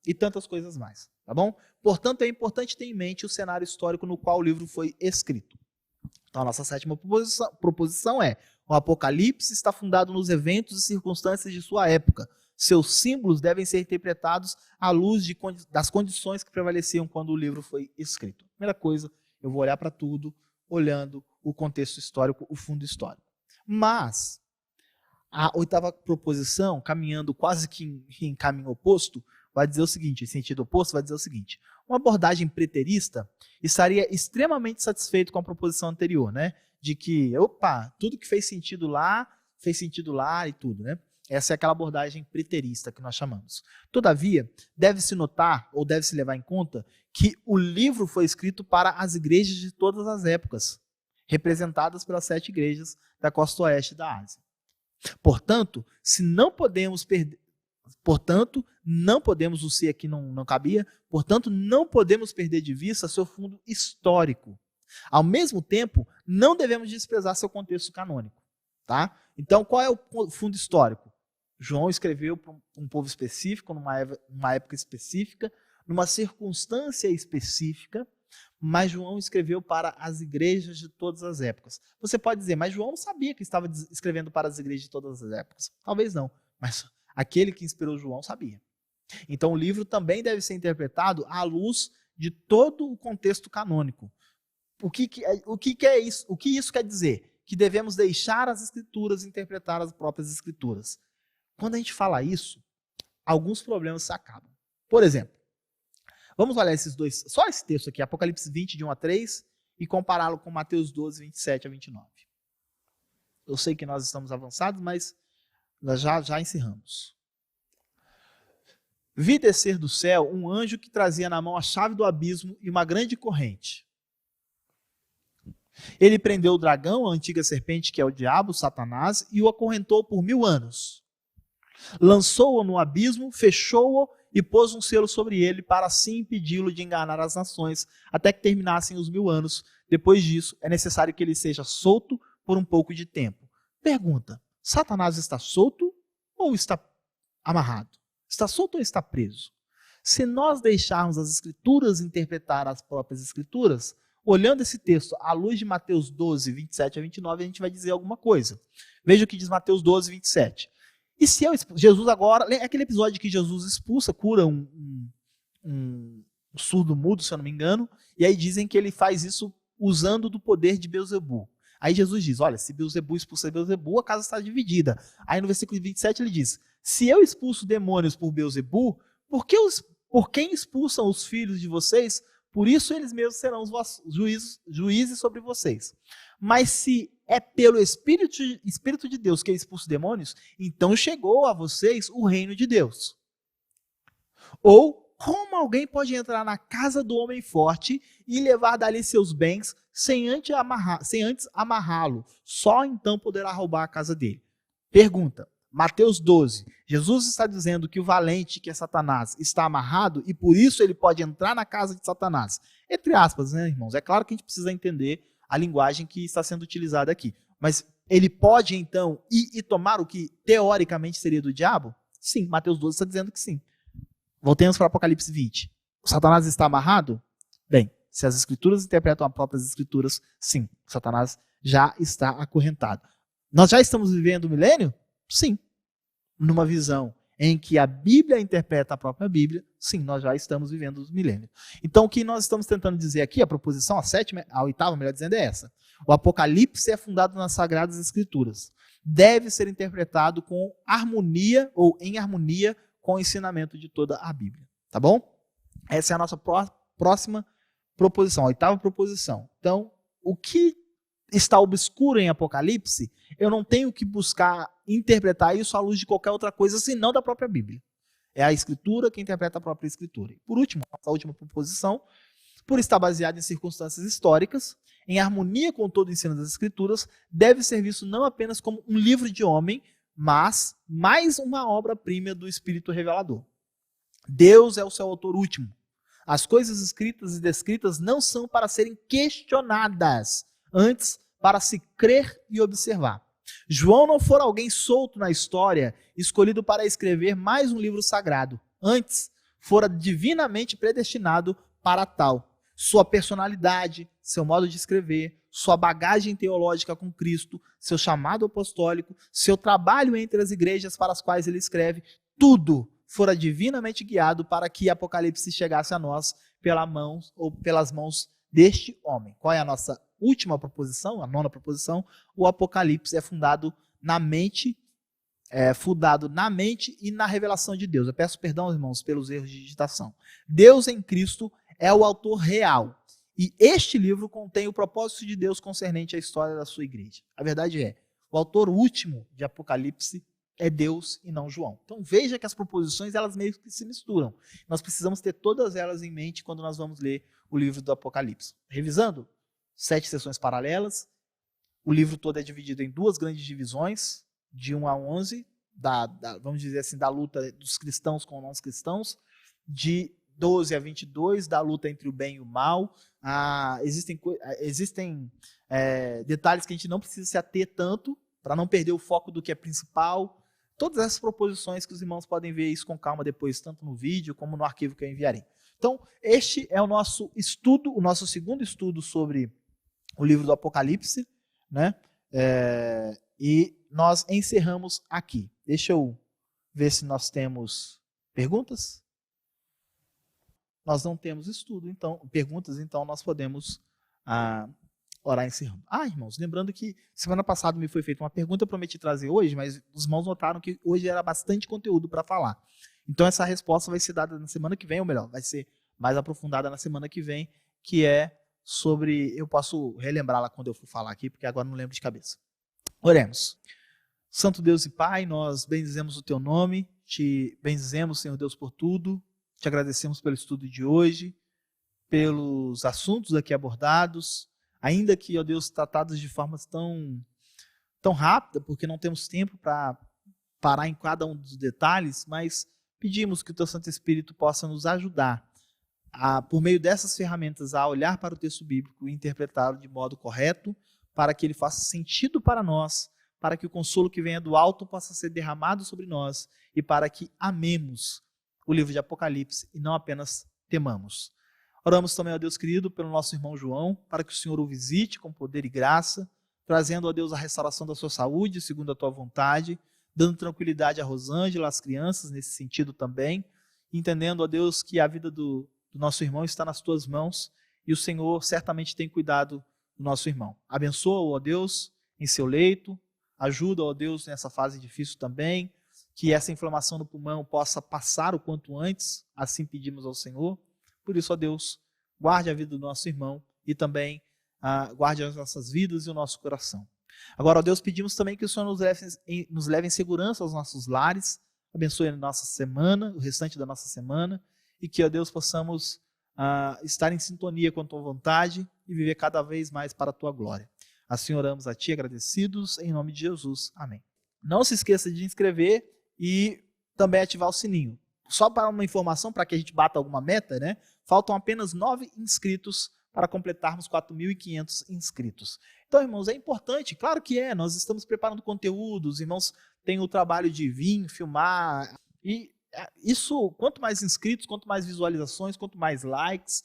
e tantas coisas mais, tá bom? Portanto, é importante ter em mente o cenário histórico no qual o livro foi escrito. Então, a nossa sétima proposição é: o Apocalipse está fundado nos eventos e circunstâncias de sua época. Seus símbolos devem ser interpretados à luz das condições que prevaleciam quando o livro foi escrito. Primeira coisa, eu vou olhar para tudo olhando o contexto histórico, o fundo histórico. Mas A oitava proposição, caminhando quase que em caminho oposto, vai dizer o seguinte, em sentido oposto, vai dizer o seguinte: uma abordagem preterista estaria extremamente satisfeito com a proposição anterior, né? De que, tudo que fez sentido lá e tudo, né? Essa é aquela abordagem preterista que nós chamamos. Todavia, deve-se notar, ou deve-se levar em conta, que o livro foi escrito para as igrejas de todas as épocas, representadas pelas 7 igrejas da costa oeste da Ásia. Portanto, o se aqui não cabia, portanto, não podemos perder de vista seu fundo histórico. Ao mesmo tempo, não devemos desprezar seu contexto canônico. Tá? Então, qual é o fundo histórico? João escreveu para um povo específico, numa época específica, numa circunstância específica, mas João escreveu para as igrejas de todas as épocas. Você pode dizer, mas João não sabia que estava escrevendo para as igrejas de todas as épocas. Talvez não, mas aquele que inspirou João sabia. Então o livro também deve ser interpretado à luz de todo o contexto canônico. O que é isso? O que isso quer dizer? Que devemos deixar as escrituras interpretar as próprias escrituras. Quando a gente fala isso, alguns problemas se acabam. Por exemplo, vamos olhar só esse texto aqui, Apocalipse 20, de 1 a 3, e compará-lo com Mateus 12, 27 a 29. Eu sei que nós estamos avançados, mas nós já encerramos. Vi descer do céu um anjo que trazia na mão a chave do abismo e uma grande corrente. Ele prendeu o dragão, a antiga serpente, que é o diabo, Satanás, e o acorrentou por 1000 anos. Lançou-o no abismo, fechou-o e pôs um selo sobre ele para assim impedi-lo de enganar as nações, até que terminassem os 1000 anos. Depois disso, é necessário que ele seja solto por um pouco de tempo. Pergunta: Satanás está solto ou está amarrado? Está solto ou está preso? Se nós deixarmos as escrituras interpretar as próprias escrituras, olhando esse texto à luz de Mateus 12, 27 a 29, a gente vai dizer alguma coisa. Veja o que diz Mateus 12, 27. E se Jesus agora, é aquele episódio que Jesus expulsa, cura um surdo mudo, se eu não me engano, e aí dizem que ele faz isso usando do poder de Beelzebu. Aí Jesus diz, olha, se Beelzebu expulsa Beelzebu, a casa está dividida. Aí no versículo 27 ele diz, se eu expulso demônios por Beelzebu, por quem expulsam os filhos de vocês? Por isso eles mesmos serão os vossos juízes sobre vocês. Mas se é pelo Espírito de Deus que eu expulso demônios, então chegou a vocês o reino de Deus. Ou, como alguém pode entrar na casa do homem forte e levar dali seus bens sem antes amarrá-lo? Só então poderá roubar a casa dele. Pergunta, Mateus 12, Jesus está dizendo que o valente, que é Satanás, está amarrado e por isso ele pode entrar na casa de Satanás. Entre aspas, né, irmãos? É claro que a gente precisa entender a linguagem que está sendo utilizada aqui. Mas ele pode, então, ir e tomar o que teoricamente seria do diabo? Sim, Mateus 12 está dizendo que sim. Voltemos para Apocalipse 20. O Satanás está amarrado? Bem, se as escrituras interpretam as próprias escrituras, sim, Satanás já está acorrentado. Nós já estamos vivendo o milênio? Sim. Numa visão em que a Bíblia interpreta a própria Bíblia, sim, nós já estamos vivendo os milênios. Então, o que nós estamos tentando dizer aqui, a proposição, a oitava, melhor dizendo, é essa. O Apocalipse é fundado nas Sagradas Escrituras. Deve ser interpretado com harmonia ou em harmonia com o ensinamento de toda a Bíblia. Tá bom? Essa é a nossa próxima proposição, a oitava proposição. Então, o que está obscuro em Apocalipse, eu não tenho que buscar interpretar isso à luz de qualquer outra coisa, senão da própria Bíblia. É a Escritura que interpreta a própria Escritura. E por último, a última proposição, por estar baseada em circunstâncias históricas, em harmonia com todo o ensino das Escrituras, deve ser visto não apenas como um livro de homem, mas mais uma obra-prima do Espírito Revelador. Deus é o seu autor último. As coisas escritas e descritas não são para serem questionadas, antes para se crer e observar. João não fora alguém solto na história, escolhido para escrever mais um livro sagrado. Antes, fora divinamente predestinado para tal. Sua personalidade, seu modo de escrever, sua bagagem teológica com Cristo, seu chamado apostólico, seu trabalho entre as igrejas para as quais ele escreve, tudo fora divinamente guiado para que Apocalipse chegasse a nós pelas mãos deste homem. Qual é a nossa última proposição, a nona proposição? O Apocalipse é fundado na mente fundado na mente e na revelação de Deus. Eu peço perdão, irmãos, pelos erros de digitação. Deus em Cristo é o autor real. E este livro contém o propósito de Deus concernente à história da sua igreja. A verdade é, o autor último de Apocalipse é Deus e não João. Então veja que as proposições, elas meio que se misturam. Nós precisamos ter todas elas em mente quando nós vamos ler o livro do Apocalipse. Revisando, 7 sessões paralelas. O livro todo é dividido em 2 grandes divisões, de 1 a 11, vamos dizer assim, da luta dos cristãos com os não cristãos, de 12 a 22, da luta entre o bem e o mal. Existem detalhes que a gente não precisa se ater tanto, para não perder o foco do que é principal. Todas essas proposições que os irmãos podem ver isso com calma depois, tanto no vídeo como no arquivo que eu enviarei. Então, este é o nosso estudo, o nosso segundo estudo sobre o livro do Apocalipse, né? E nós encerramos aqui. Deixa eu ver se nós temos perguntas. Nós não temos perguntas, então nós podemos orar encerrando. Irmãos, lembrando que semana passada me foi feita uma pergunta, eu prometi trazer hoje, mas os irmãos notaram que hoje era bastante conteúdo para falar. Então essa resposta vai ser dada na semana que vem, ou melhor, vai ser mais aprofundada na semana que vem, que é sobre, eu posso relembrá-la quando eu for falar aqui, porque agora não lembro de cabeça. Oremos. Santo Deus e Pai, nós bendizemos o Teu nome, te bendizemos, Senhor Deus, por tudo, te agradecemos pelo estudo de hoje, pelos assuntos aqui abordados, ainda que, ó Deus, tratados de formas tão rápida, porque não temos tempo para parar em cada um dos detalhes, mas pedimos que o Teu Santo Espírito possa nos ajudar, por meio dessas ferramentas, a olhar para o texto bíblico e interpretá-lo de modo correto, para que ele faça sentido para nós, para que o consolo que venha do alto possa ser derramado sobre nós e para que amemos o livro de Apocalipse e não apenas temamos. Oramos também, ó Deus querido, pelo nosso irmão João, para que o Senhor o visite com poder e graça, trazendo, ó Deus, a restauração da sua saúde, segundo a tua vontade, dando tranquilidade a Rosângela, às crianças, nesse sentido também, entendendo, ó Deus, que a vida do nosso irmão está nas tuas mãos e o Senhor certamente tem cuidado do nosso irmão. Abençoa-o, ó Deus, em seu leito, ajuda, ó Deus, nessa fase difícil também, que essa inflamação no pulmão possa passar o quanto antes, assim pedimos ao Senhor. Por isso, ó Deus, guarde a vida do nosso irmão e também guarde as nossas vidas e o nosso coração. Agora, ó Deus, pedimos também que o Senhor nos leve em segurança aos nossos lares, abençoe a nossa semana, o restante da nossa semana, e que, ó Deus, possamos estar em sintonia com a tua vontade e viver cada vez mais para a tua glória. Assim oramos a ti, agradecidos, em nome de Jesus. Amém. Não se esqueça de inscrever e também ativar o sininho. Só para uma informação, para que a gente bata alguma meta, né? Faltam apenas 9 inscritos para completarmos 4.500 inscritos. Então, irmãos, é importante, claro que nós estamos preparando conteúdo, os irmãos têm o trabalho de vir, filmar, e isso, quanto mais inscritos, quanto mais visualizações, quanto mais likes,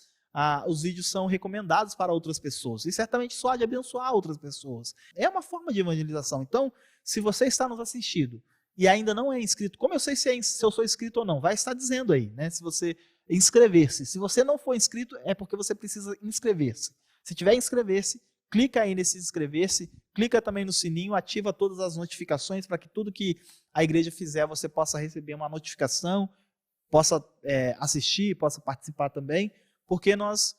os vídeos são recomendados para outras pessoas, e certamente só há de abençoar outras pessoas. É uma forma de evangelização. Então, se você está nos assistindo e ainda não é inscrito, como eu sei se eu sou inscrito ou não? Vai estar dizendo aí, né? Se você inscrever-se. Se você não for inscrito, é porque você precisa inscrever-se. Se tiver inscrever-se, clica aí nesse inscrever-se, clica também no sininho, ativa todas as notificações para que tudo que a igreja fizer você possa receber uma notificação, possa assistir, possa participar também, porque nós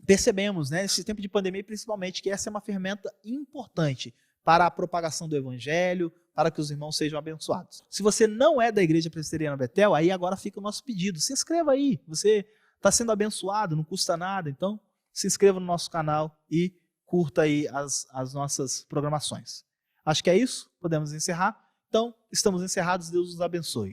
percebemos, né, nesse tempo de pandemia principalmente, que essa é uma ferramenta importante para a propagação do evangelho, para que os irmãos sejam abençoados. Se você não é da Igreja Presbiteriana Betel, aí agora fica o nosso pedido, se inscreva aí, você está sendo abençoado, não custa nada, então se inscreva no nosso canal e curta aí as nossas programações. Acho que é isso, podemos encerrar. Então, estamos encerrados, Deus nos abençoe.